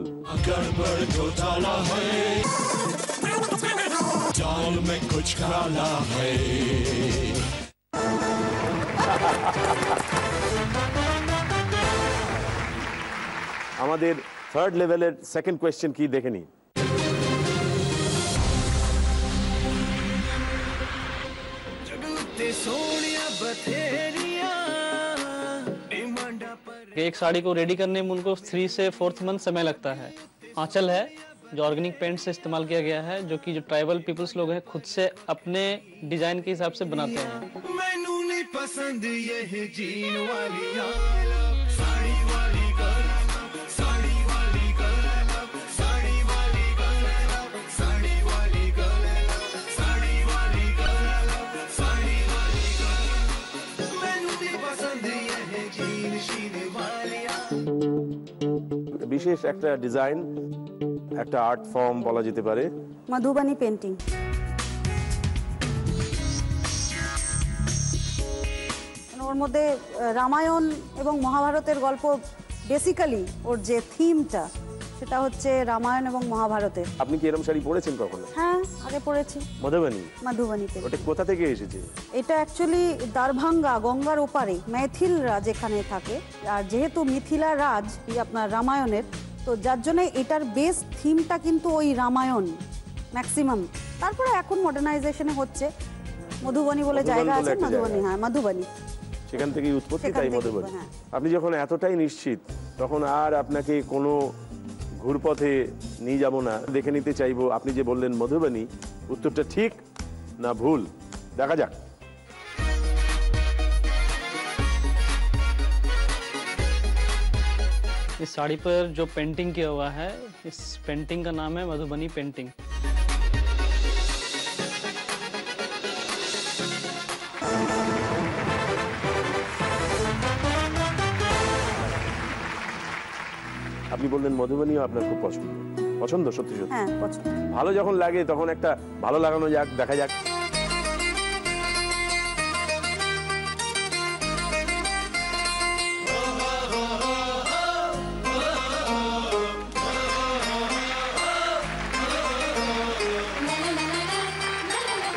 गड़बड़ घोटाला है, दाल में कुछ काला है। আমাদের থার্ড লেভেলের সেকেন্ড কোয়েশ্চেন কি দেখে নিন। एक साड़ी को रेडी करने में उनको 3 से 4 मंथ समय लगता है। आंचल है जो ऑर्गेनिक पेंट से इस्तेमाल किया गया है, जो कि जो ट्राइबल पीपल्स लोग हैं खुद से अपने डिजाइन के हिसाब से बनाते हैं। मैनू नहीं पसंद ये जीन वालियां, साड़ी वाली गर्ल, साड़ी वाली गर्ल, साड़ी वाली गर्ल, साड़ी वाली गर्ल, साड़ी वाली गर्ल, साड़ी वाली गर्ल, मैनू नहीं पसंद ये जीन शीन वालियां। বিশেষ একটা ডিজাইন, একটা আর্ট ফর্ম বলা যেতে পারে। মধুবানী পেন্টিং। ওর মধ্যে রামায়ণ এবং মহাভারতের গল্প, বেসিক্যালি ওর যে থিমটা সেটা হচ্ছে রামায়ণ এবং মহাভারতের। আপনি কি এরকম শাড়ি পরেছেন কখনো? হ্যাঁ, আগে পড়েছি। মধুবানী? মধুবানী পেন্টিং। ওটা কোথা থেকে এসেছে? এটা অ্যাকচুয়ালি দারভাঙ্গা, গঙ্গার ওপারে মেথিলরা যেখানে থাকে, আর যেহেতু মিথিলা রাজ আপনার রামায়ণের, তো যার জন্য এটার বেস থিমটা কিন্তু ওই রামায়ণ ম্যাক্সিমাম। তারপরে এখন মডার্নাইজেশনে হচ্ছে, মধুবনী বলে জায়গা আছে, মধুবনী, হ্যাঁ মধুবনী, সেখান থেকেই উৎপত্তি, তাই মধুবনী। আপনি যখন এতটাই নিশ্চিত তখন আর আপনাকে কোনো ঘুরপথে নিয়ে যাব না, দেখে নিতে চাইবো আপনি যে বললেন মধুবনী, উত্তরটা ঠিক না ভুল, দেখা যাক। इस साड़ी पर जो पेंटिंग किया हुआ है, इस पेंटिंग का नाम है मधुबनी पेंटिंग। আপনি বললেন মধুবনীও আপনার খুব পছন্দ। পছন্দ? সত্যি সত্যি? হ্যাঁ, পছন্দ। ভালো যখন লাগে তখন একটা ভালো লাগানো যাক, দেখা যাক।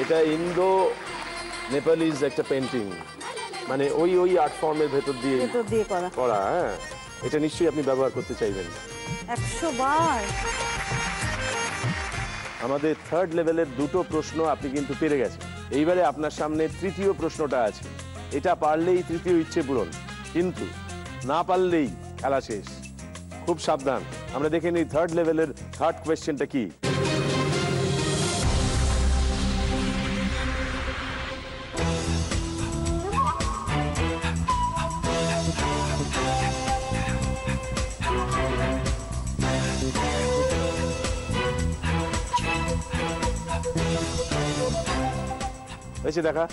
এটা ইন্দো নেপালিজ একটা পেন্টিং, মানে ওই ওই আর্ট ফর্মের ভেতর দিয়ে করা। হ্যাঁ, এটা নিশ্চয়ই আপনি ব্যবহার করতে চাইবেন। 100 বার। আমাদের থার্ড লেভেলের দুটো প্রশ্ন আপনি কিন্তু পেরে গেছেন। এইবারে আপনার সামনে তৃতীয় প্রশ্নটা আছে। এটা পারলেই তৃতীয় ইচ্ছে পূরণ, কিন্তু না পারলেই খেলা শেষ। খুব সাবধান। আমরা দেখে নিই থার্ড লেভেলের থার্ড কোয়েশ্চেনটা কি। হয়েছে দেখা?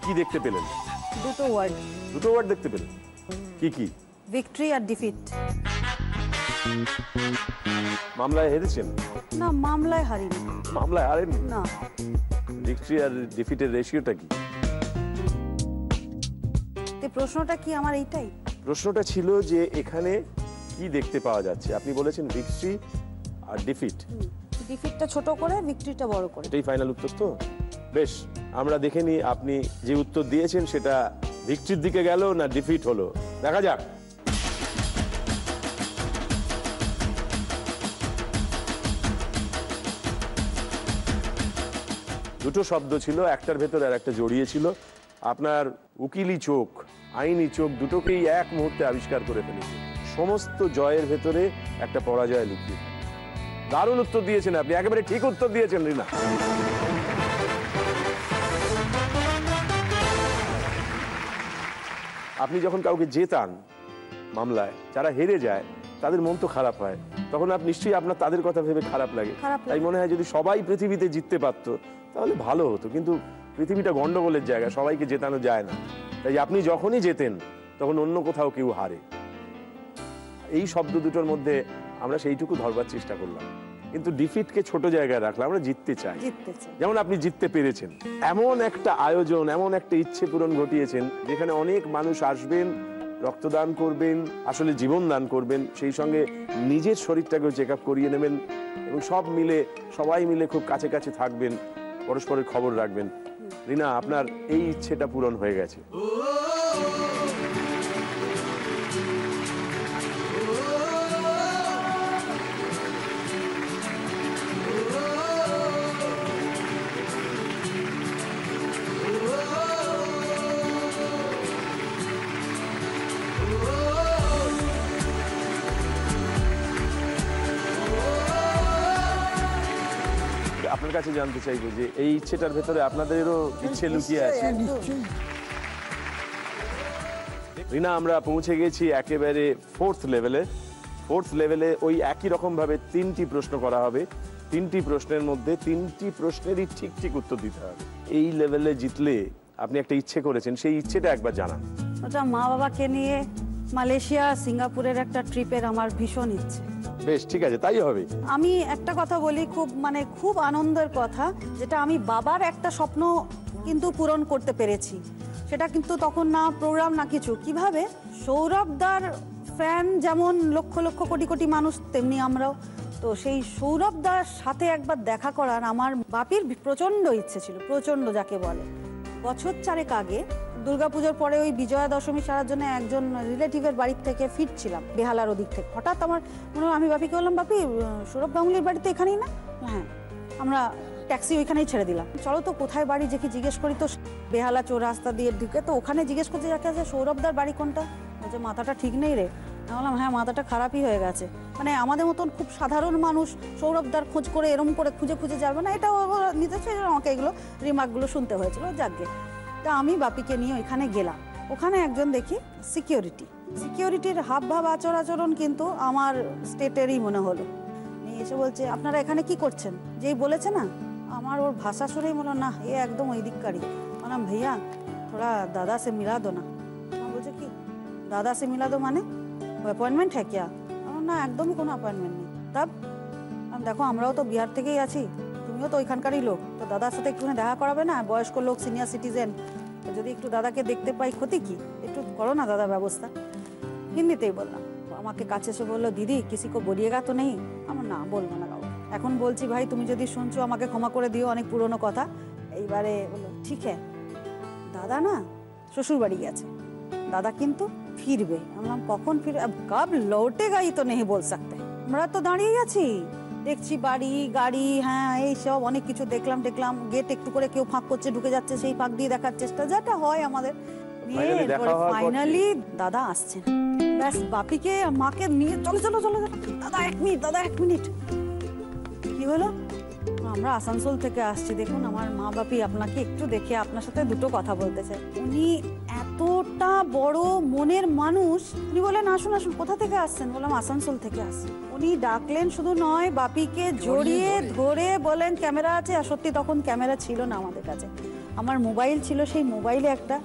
কি দেখতে পেলেন? দুটো ওয়ার্ড। দুটো ওয়ার্ড দেখতে পেলেন? কি কি? ভিক্টরি আর ডিফিট। মামলায় হেরেছেন? না, মামলায় হারিনি। মামলায় হারেন না। ভিক্টরি আর ডিফিটের রেশিওটা কি? প্রশ্নটা কি আমার এইটাই? প্রশ্নটা ছিল যে এখানে কি দেখতে পাওয়া যাচ্ছে। আপনি বলেছেন ভিক্টরি আর ডিফিট। ডিফিটটা ছোট করে, ভিক্টরিটা বড় করে। এটাই ফাইনাল উত্তর তো? বেশ, আমরা দেখে নিই আপনি যে উত্তর দিয়েছেন সেটা ভিক্টরির দিকে গেল না ডিফিট হলো, দেখা যাক। দুটো শব্দ ছিল, একটার ভেতর আর একটা জড়িয়ে ছিল। আপনার উকিলি চোখ, আইনি চোখ দুটোকেই এক মুহূর্তে আবিষ্কার করে ফেলেছে। সমস্ত জয়ের ভেতরে একটা পরাজয় লুকিয়ে। দারুণ উত্তর দিয়েছেন আপনি, একেবারে ঠিক উত্তর দিয়েছেন রিনা। আপনি যখন কাউকে জেতান মামলায়, যারা হেরে যায় তাদের মন তো খারাপ হয়, তখন আপনি নিশ্চয়ই আপনার তাদের কথা ভেবে খারাপ লাগে। তাই মনে হয় যদি সবাই পৃথিবীতে জিততে পারতো তাহলে ভালো হতো, কিন্তু পৃথিবীটা গন্ডগোলের জায়গা, সবাইকে জেতানো যায় না। তাই আপনি যখনই জেতেন তখন অন্য কোথাও কেউ হারে। এই শব্দ দুটোর মধ্যে আমরা সেইটুকু ধরবার চেষ্টা করলাম। কিন্তু ডিফিটকে ছোট জায়গায় রাখলাম, আমরা জিততে চাই। জিততে চাই। যেমন আপনি জিততে পেরেছেন, এমন একটা আয়োজন, এমন একটা ইচ্ছে পূরণ ঘটিয়েছেন যেখানে অনেক মানুষ আসবেন, রক্তদান করবেন, আসলে জীবন দান করবেন, সেই সঙ্গে নিজের শরীরটাকেও চেক আপ করিয়ে নেবেন এবং সবাই মিলে খুব কাছে কাছে থাকবেন, পরস্পরের খবর রাখবেন। রিনা, আপনার এই ইচ্ছেটা পূরণ হয়ে গেছে। আপনার কাছে জানতে চাইবো যে এই ইচ্ছেটার ভেতরে আপনাদেরও ইচ্ছে লুকিয়ে আছে। রিনা, আমরা পৌঁছে গেছি একেবারে ফোর্থ লেভেলে। ওই একই রকম ভাবে 3টি প্রশ্ন করা হবে। 3টি প্রশ্নের মধ্যে 3টি প্রশ্নেরই ঠিক ঠিক উত্তর দিতে হবে। এই লেভেলে জিতলে আপনি একটা ইচ্ছে করেছেন, সেই ইচ্ছেটা একবার জানান। ওটা মা বাবাকে নিয়ে মালয়েশিয়া সিঙ্গাপুরের একটা ট্রিপের আমার ভীষণ ইচ্ছে। বেশ, ঠিক আছে, তাই হবে। আমি একটা কথা বলি, খুব আনন্দের কথা, যেটা আমি বাবার একটা স্বপ্ন কিন্তু পূরণ করতে পেরেছি। সেটা কিন্তু তখন না প্রোগ্রাম না কিছু, কিভাবে সৌরভদার ফ্যান যেমন লক্ষ লক্ষ কোটি কোটি মানুষ, তেমনি আমরাও। তো সেই সৌরভদার সাথে একবার দেখা করার আমার বাপির প্রচণ্ড ইচ্ছে ছিল, প্রচণ্ড যাকে বলে। বছর 4 আগে দুর্গাপুজোর পরে ওই বিজয়া দশমী সারার জন্য একজন রিলেটিভের বাড়ির থেকে ফিরছিলাম, বেহালার ওদিক থেকে। হঠাৎ আমার মনে হয়, আমি বাপিকে বললাম, বাপি সৌরভ গাঙ্গুলির বাড়িতে এখানেই না? হ্যাঁ। আমরা ট্যাক্সি ওইখানেই ছেড়ে দিলাম, চলো তো কোথায় বাড়ি দেখি জিজ্ঞেস করি। তো বেহালা রাস্তা দিয়ে ঢুকে তো ওখানে জিজ্ঞেস করছে যাকে আছে, সৌরভদার বাড়ি কোনটা? বলছে মাথাটা ঠিক নেই রে। আমি বললাম হ্যাঁ, মাথাটা খারাপই হয়ে গেছে। মানে আমাদের মতন খুব সাধারণ মানুষ সৌরভদার খোঁজ করে এরম করে খুঁজে খুঁজে যাবে না, এটা নিতে চাই। আমাকে এগুলো রিমার্কগুলো শুনতে হয়েছিল, যাকে। তা আমি বাপিকে নিয়ে ওইখানে গেলাম। ওখানে একজন দেখি সিকিউরিটির হাব ভাব আচরণ কিন্তু আমার স্টেটেরই মনে হলো। এসে বলছে, আপনারা এখানে কি করছেন? যেই বলেছে না, আমার ওর ভাষা শুনেই মনে না, এ একদম ওই দিককারই। বললাম ভাইয়া থোড়া দাদা সে মিলা দো না। বলছে কি দাদা সে মিলা দো মানে অ্যাপয়েন্টমেন্ট হ্যাঁ ক্যা? না, একদমই কোনো অ্যাপয়েন্টমেন্ট নেই। তাব দেখো, আমরাও তো বিহার থেকেই আছি, তুমিও তো ওইখানকারই লোক, তো দাদার সাথে একটুখানি দেখা করাবে না? বয়স্ক লোক, সিনিয়র সিটিজেন, যদি একটু দাদাকে দেখতে পাই ক্ষতি কি? একটু করো না দাদা ব্যবস্থা। হিন্দিতেই বললাম। আমাকে কাছে এসে বললো, দিদি কিসি কো বলিয়েগা তো নেই? আমার না, বলবো না কাউকে। এখন বলছি, ভাই তুমি যদি শুনছো আমাকে ক্ষমা করে দিও, অনেক পুরনো কথা। এইবারে বললো ঠিক হ্যাঁ, দাদা না শ্বশুর বাড়ি গেছে, দাদা কিন্তু ফিরবে। বললাম কখন ফিরবে? কব লৌটেগা ই তো নেই বল সকতে। আমরা তো দাঁড়িয়ে আছি, দেখছি বাড়ি গাড়ি, হ্যাঁ এই সব অনেক কিছু দেখলাম। গেট একটু করে কেউ ফাঁক করছে, ঢুকে যাচ্ছে, সেই ফাঁক দিয়ে দেখার চেষ্টা, যেটা হয় আমাদের। ফাইনালি দাদা আসছেন। ব্যাস, বাপিকে মাকে নিয়ে চলো চলো চলো, দাদা 1 মিনিট, দাদা 1 মিনিট। কি হলো? আমরা আসানসোল থেকে আসছি, দেখুন আমার মা বাপি আপনাকে একটু দেখে আপনার সাথে দুটো কথা বলতে চাই। উনি এতটা বড় মনের মানুষ, উনি বলেন আসুন আসুন। কোথা থেকে আসছেন? বললাম আসানসোল থেকে আসছি। উনি ডাকলেন, শুধু নয় বাপিকে জড়িয়ে ধরে বলেন ক্যামেরা আছে। আর সত্যি তখন ক্যামেরা ছিল না আমাদের কাছে, আমার মোবাইল ছিল, সেই মোবাইলে একটা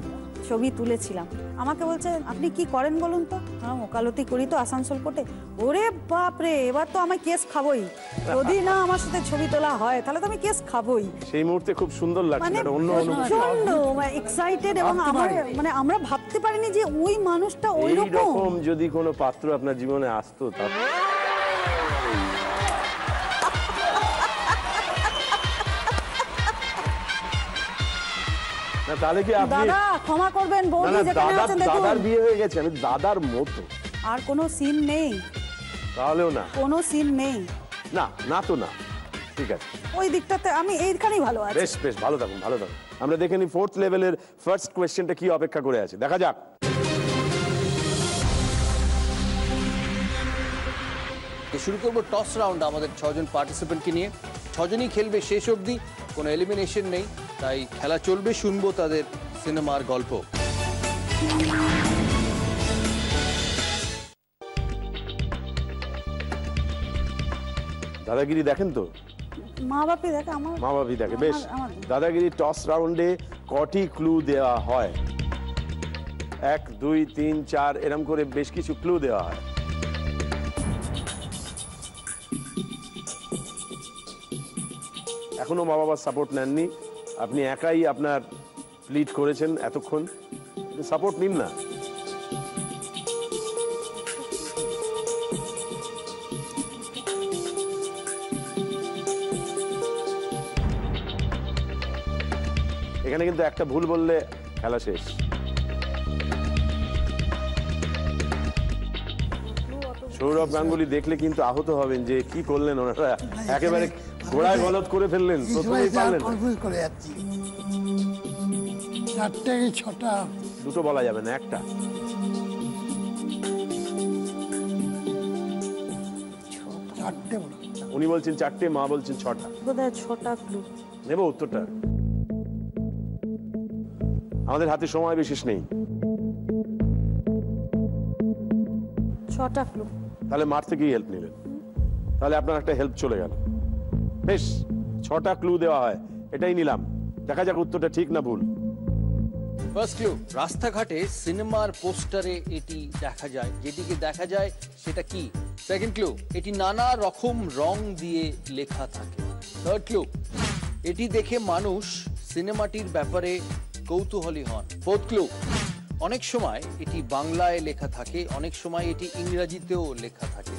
ছবি তুলেছিলাম। আমাকে বলছে আপনি কি করেন বলুন তো? ওকালতি করি তো আসানসোল কোর্টে। ওরে বাপরে, এবার তো আমি কেস খাবই, যদি না আমার সাথে ছবি তোলা হয় তাহলে তো আমি কেস খাবই। সেই মুহূর্তে খুব সুন্দর লাগছে, অন্য প্রচন্ড এক্সাইটেড। এবং আমার মানে আমরা ভাবতে পারিনি যে ওই মানুষটা ওই রকম যদি কোনো পাত্র আপনার জীবনে আসতো। তাহলে কি আপনি দাদা ক্ষমা করবেন, বৌদি যেখানে আছেন দেখুন, দাদার বিয়ে হয়ে গেছে, আমি দাদার মতো। আর কোনো সিন নেই? তাহলেও না, কোনো সিন নেই। না না তো না, ঠিক আছে। ওই দিকটাতে আমি এইখানেই ভালো আছি। বেশ বেশ, ভালো থাকুন ভালো থাকুন। আমরা দেখে নিই ফোর্থ লেভেলের ফার্স্ট কোয়েশ্চেনটা কি অপেক্ষা করে আছে, দেখা যাক। শুরু করবো টস রাউন্ড আমাদের 6 জন পার্টিসিপেন্টকে নিয়ে। 6 জনই খেলবে শেষ অবধি, কোনো এলিমিনেশন নেই, তাই খেলা চলবে। শুনবো তাদের সিনেমার গল্প। দাদাগিরি দেখেন তো? মা বাপি দেখে, আমার মা বাপি দেখে। বেশ, দাদাগিরি টস রাউন্ডে কটি ক্লু দেওয়া হয়? 1 2 3 4 এরকম করে বেশ কিছু ক্লু দেওয়া হয়। এখনো মা বাবার সাপোর্ট নেননি, আপনি একাই আপনার লিড করেছেন এতক্ষণ, সাপোর্ট নিন না। এখানে কিন্তু একটা ভুল বললে খেলা শেষ। সৌরভ গাঙ্গুলি দেখলে কিন্তু আহত হবেন যে কি করলেন ওনারা, একেবারে গোড়ায় গলদ করে ফেললেন, প্রথমেই পারলেন। কনফিউজ করে যাচ্ছি, 4টে কি 6টা, দুটো বলা যাবে না, একটা। উনি বলছেন 4টে, মা বলছেন 6টা, বোধহয় 6টা ক্লু। নেব উত্তরটা? আমাদের হাতে সময় বিশেষ নেই। 6টা ক্লু। তাহলে মার থেকেই হেল্প নিলেন, তাহলে আপনার একটা হেল্প চলে গেল। বেশ, 6টা ক্লু দেওয়া হয়, এটাই নিলাম। দেখা যাক উত্তরটা ঠিক না ভুল। ফার্স্ট ক্লু, রাস্তাঘাটে সিনেমার পোস্টারে এটি দেখা যায়, যেটিকে দেখা যায় সেটা কি? সেকেন্ড ক্লু, এটি নানা রকম রং দিয়ে লেখা থাকে। থার্ড ক্লু, এটি দেখে মানুষ সিনেমাটির ব্যাপারে কৌতূহলী হন। ফোর্থ ক্লু, অনেক সময় এটি বাংলায় লেখা থাকে, অনেক সময় এটি ইংরেজিতেও লেখা থাকে।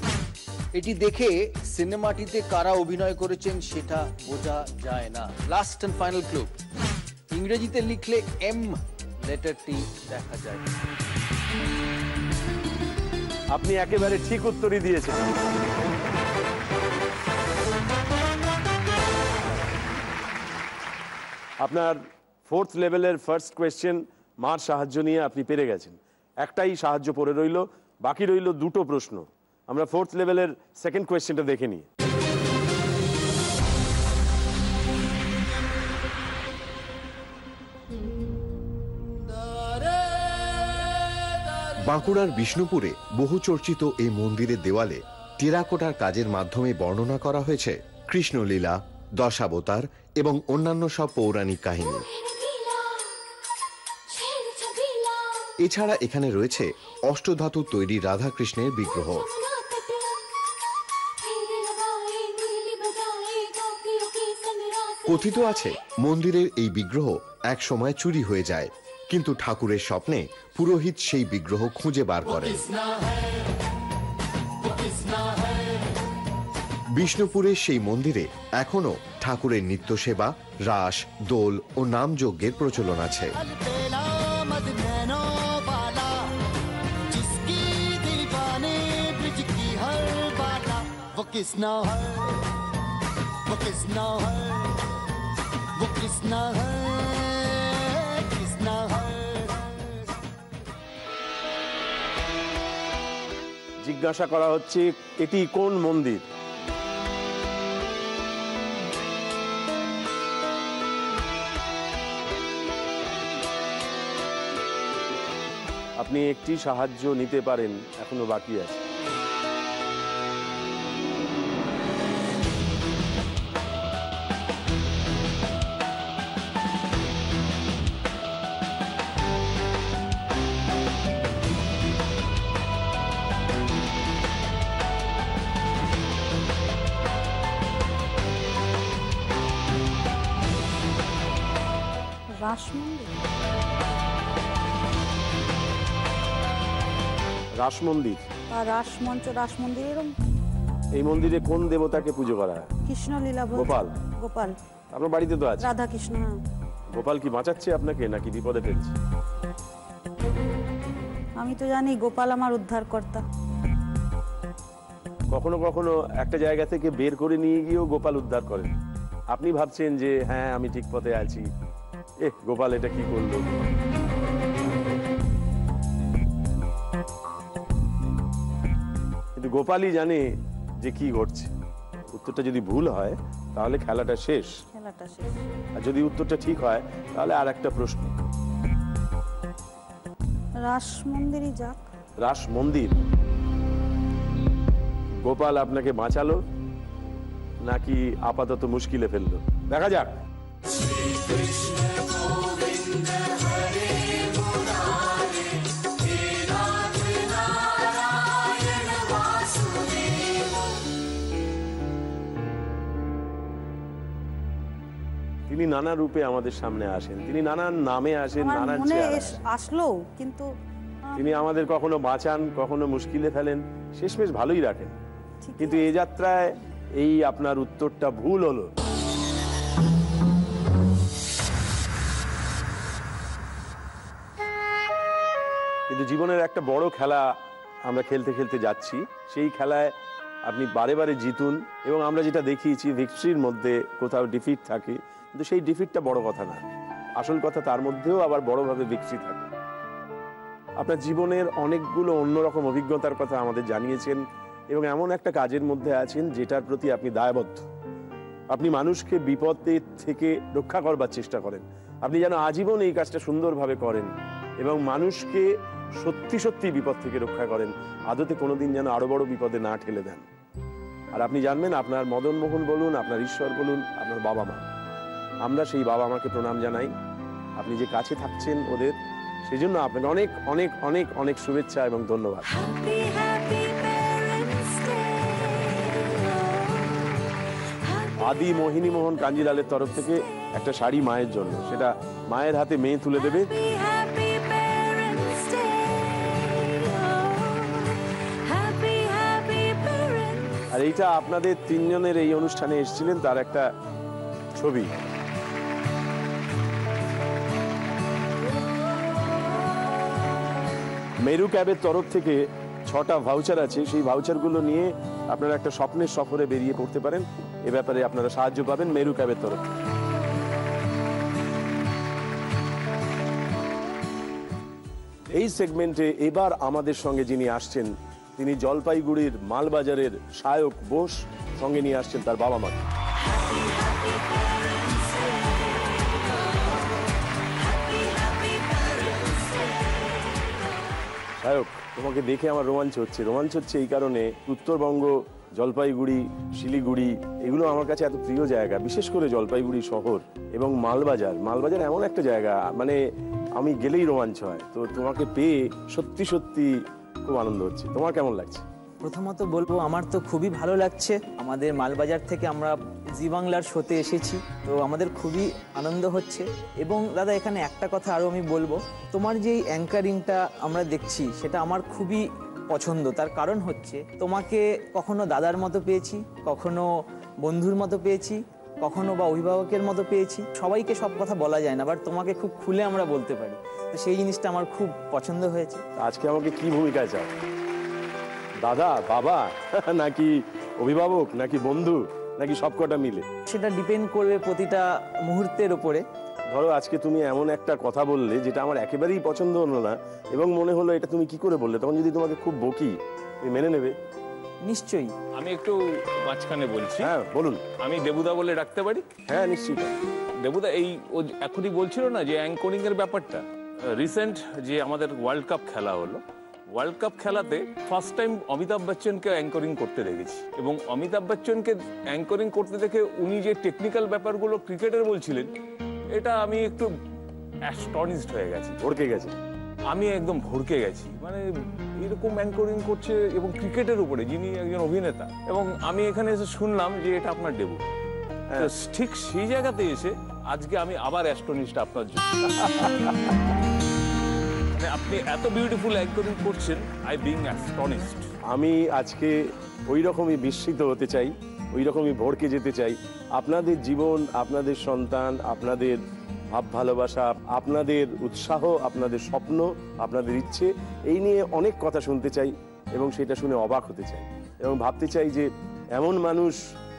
এটি দেখে সিনেমাটিতে কারা অভিনয় করেছেন সেটা বোঝা যায় না। লাস্ট এন্ড ফাইনাল ক্লু, ইংরেজিতে লিখলে এম লেটারটি দেখা যায়। আপনি একেবারে ঠিক উত্তরই দিয়েছেন। আপনার 4th লেভেলের ফার্স্ট কোয়েশ্চেন মার সাহায্য নিয়ে আপনি পেরে গেছেন। একটাই সাহায্য পড়ে রইল, বাকি রইল দুটো প্রশ্ন। আমরা 4th লেভেলের সেকেন্ড কোয়েশ্চেনটা দেখে নিই। বাঁকুড়ার বিষ্ণুপুরে বহুচর্চিত এই মন্দিরের দেওয়ালে টেরাকোটার কাজের মাধ্যমে বর্ণনা করা হয়েছে কৃষ্ণলীলা, দশাবতার এবং অন্যান্য সব পৌরাণিক কাহিনী। এছাড়া এখানে রয়েছে অষ্টধাতু তৈরি রাধাকৃষ্ণের বিগ্রহ। কথিত আছে মন্দিরের এই বিগ্রহ এক সময় চুরি হয়ে যায়, কিন্তু ঠাকুরের স্বপ্নে পুরোহিত সেই বিগ্রহ খুঁজে বার করেন। বিষ্ণুপুরের সেই মন্দিরে এখনো ঠাকুরের নিত্য সেবা, রাস, দোল ও নামযজ্ঞের প্রচলন আছে। জিজ্ঞাসা করা হচ্ছে এটি কোন মন্দির? আপনি একটি সাহায্য নিতে পারেন, এখনো বাকি আছে। রাস মন্দির, রাস মঞ্চ, রাস মন্দির, এরকম। এই মন্দিরে কোন দেবতাকে পুজো করা হয়? কৃষ্ণলীলা। গোপাল। গোপাল আপনার বাড়িতে তো আছে। রাধা কৃষ্ণ। গোপাল কি বাঁচাচ্ছে আপনাকে নাকি বিপদে ফেলছে? আমি তো জানি গোপাল আমার উদ্ধারকর্তা। কখনো কখনো একটা জায়গা থেকে বের করে নিয়ে গিয়েও গোপাল উদ্ধার করেন। আপনি ভাবছেন যে হ্যাঁ আমি ঠিক পথে আছি, গোপাল এটা কি করলো? কিন্তু গোপালই জানে যে কি ঘটছে। উত্তরটা যদি ভুল হয় তাহলে খেলাটা শেষ, আর যদি উত্তরটা ঠিক হয় তাহলে আর একটা প্রশ্ন। রাস মন্দিরই যাক। রাস মন্দির। গোপাল আপনাকে বাঁচালো নাকি আপাতত মুশকিলে ফেললো? দেখা যাক। তিনি নানা রূপে আমাদের সামনে আসেন, তিনি নানান নামে আসেন, আমার নানান মনে চেহারায়। আসলো, কিন্তু তিনি আমাদের কখনো বাঁচান, কখনো মুশকিলে ফেলেন, শেষমেশ ভালোই রাখেন। কিন্তু এই যাত্রায় এই আপনার উত্তরটা ভুল হলো। কিন্তু জীবনের একটা বড় খেলা আমরা খেলতে খেলতে যাচ্ছি, সেই খেলায় আপনি বারে বারে জিতুন, এবং আমরা যেটা দেখিয়েছি ভিক্টরির মধ্যে কোথাও ডিফিট থাকে, কিন্তু সেই ডিফিটটা বড় কথা না, আসল কথা তার মধ্যেও আবার বড়ভাবে ভিক্টরি থাকে। আপনার জীবনের অনেকগুলো অন্যরকম অভিজ্ঞতার কথা আমাদের জানিয়েছেন, এবং এমন একটা কাজের মধ্যে আছেন যেটার প্রতি আপনি দায়বদ্ধ। আপনি মানুষকে বিপদের থেকে রক্ষা করবার চেষ্টা করেন, আপনি যেন আজীবন এই কাজটা সুন্দরভাবে করেন এবং মানুষকে সত্যি সত্যি বিপদ থেকে রক্ষা করেন, আদতে কোনোদিন যেন আরো বড় বিপদে না ঠেলে দেন। আর আপনি জানবেন, আপনার মদন মোহন বলুন, আপনার ঈশ্বর বলুন, আপনার বাবা মা, আমরা সেই বাবা মাকে প্রণাম জানাই। আপনি যে কাছে থাকছেন ওদের, সেজন্য আপনাকে অনেক অনেক অনেক অনেক শুভেচ্ছা এবং ধন্যবাদ। আদি মোহিনী মোহন কাঞ্জিলালের তরফ থেকে একটা শাড়ি মায়ের জন্য, সেটা মায়ের হাতে মেয়ে তুলে দেবে। আর এইটা আপনাদের তিনজনের এই অনুষ্ঠানে এসেছিলেন তার একটা ছবি। মেরু ক্যাবের তরফ থেকে 6টা ভাউচার আছে, সেই ভাউচারগুলো নিয়ে আপনারা একটা স্বপ্নের সফরে বেরিয়ে পড়তে পারেন। এ ব্যাপারে আপনারা সাহায্য পাবেন মেরু ক্যাবের তরফ থেকে। এই সেগমেন্টে এবার আমাদের সঙ্গে যিনি আসছেন, তিনি জলপাইগুড়ির মালবাজারের সায়ক বোস, সঙ্গে নিয়ে আসছেন তার বাবা মাকে। সায়ক, তোমাকে দেখে আমার রোমাঞ্চ হচ্ছে এই কারণে, উত্তরবঙ্গ, জলপাইগুড়ি, শিলিগুড়ি, এগুলো আমার কাছে এত প্রিয় জায়গা, বিশেষ করে জলপাইগুড়ি শহর এবং মালবাজার এমন একটা জায়গা, মানে আমি গেলেই রোমাঞ্চ হয়। তো তোমাকে পেয়ে সত্যি সত্যি খুব আনন্দ হচ্ছে। তোমার কেমন লাগছে? প্রথমত বলবো আমার তো খুবই ভালো লাগছে। আমাদের মালবাজার থেকে আমরা জি বাংলার শোতে এসেছি, তো আমাদের খুবই আনন্দ হচ্ছে। এবং দাদা, এখানে একটা কথা আরও আমি বলবো, তোমার যে অ্যাঙ্কারিংটা আমরা দেখছি সেটা আমার খুবই পছন্দ। তার কারণ হচ্ছে, তোমাকে কখনো দাদার মতো পেয়েছি, কখনো বন্ধুর মতো পেয়েছি, কখনো বা অভিভাবকের মতো পেয়েছি। সবাইকে সব কথা বলা যায় না, বাট তোমাকে খুব খুলে আমরা বলতে পারি, তো সেই জিনিসটা আমার খুব পছন্দ হয়েছে। আজকে আমাকে কি ভূমিকায় চাও? দাদা, বাবা, নাকি অভিভাবক, নাকি বন্ধু, নাকি সবকটা মিলে? সেটা ডিপেন্ড করবে প্রতিটা মুহূর্তের উপরে। ধরো আজকে তুমি এমন একটা কথা বললে যেটা আমার একেবারেই পছন্দ হলো না, এবং মনে হলো এটা তুমি কি করে বললে, তখন যদি তোমাকে খুব বকি, তুমি মেনে নেবে? নিশ্চয়ই। আমি একটু মাঝখানে বলছি। হ্যাঁ বলুন। আমি দেবুদা বলে ডাকতে পারি? হ্যাঁ নিশ্চয়ই। দেবুদা, এই ও এখনই বলছিল না যে অ্যাঙ্করিং এর ব্যাপারটা, রিসেন্ট যে আমাদের ওয়ার্ল্ড কাপ খেলা হলো, ওয়ার্ল্ড কাপ খেলাতে ফার্স্ট টাইম অমিতাভ বচ্চনকে অ্যাঙ্করিং করতে দেখেছি। এবং অমিতাভ বচ্চনকে অ্যাঙ্করিং করতে দেখে উনি যে টেকনিক্যাল ব্যাপারগুলো ক্রিকেটের বলছিলেন, এটা আমি একটু অ্যাস্টনিশড হয়ে গেছি, ভড়কে গেছি। আমি একদম ভড়কে গেছি, মানে এরকম অ্যাঙ্করিং করছে এবং ক্রিকেটের উপরে, যিনি একজন অভিনেতা। এবং আমি এখানে এসে শুনলাম যে এটা আপনার ডেবু। ঠিক সেই জায়গাতে এসে আজকে আমি আবার অ্যাস্টনিশড আপনার জন্য। আপনি এত বিউটিফুল অ্যাঙ্করিং করছেন, আই বিং অ্যাস্টনিশড। আমি আজকে ওই রকমই বিস্মিত হতে চাই, ওই রকমই ভড়কে যেতে চাই। আপনাদের জীবন, আপনাদের সন্তান, আপনাদের ভাব ভালোবাসা, আপনাদের উৎসাহ, আপনাদের স্বপ্ন, আপনাদের ইচ্ছে, এই নিয়ে অনেক কথা শুনতে চাই এবং সেটা শুনে অবাক হতে চাই এবং ভাবতে চাই যে এমন মানুষ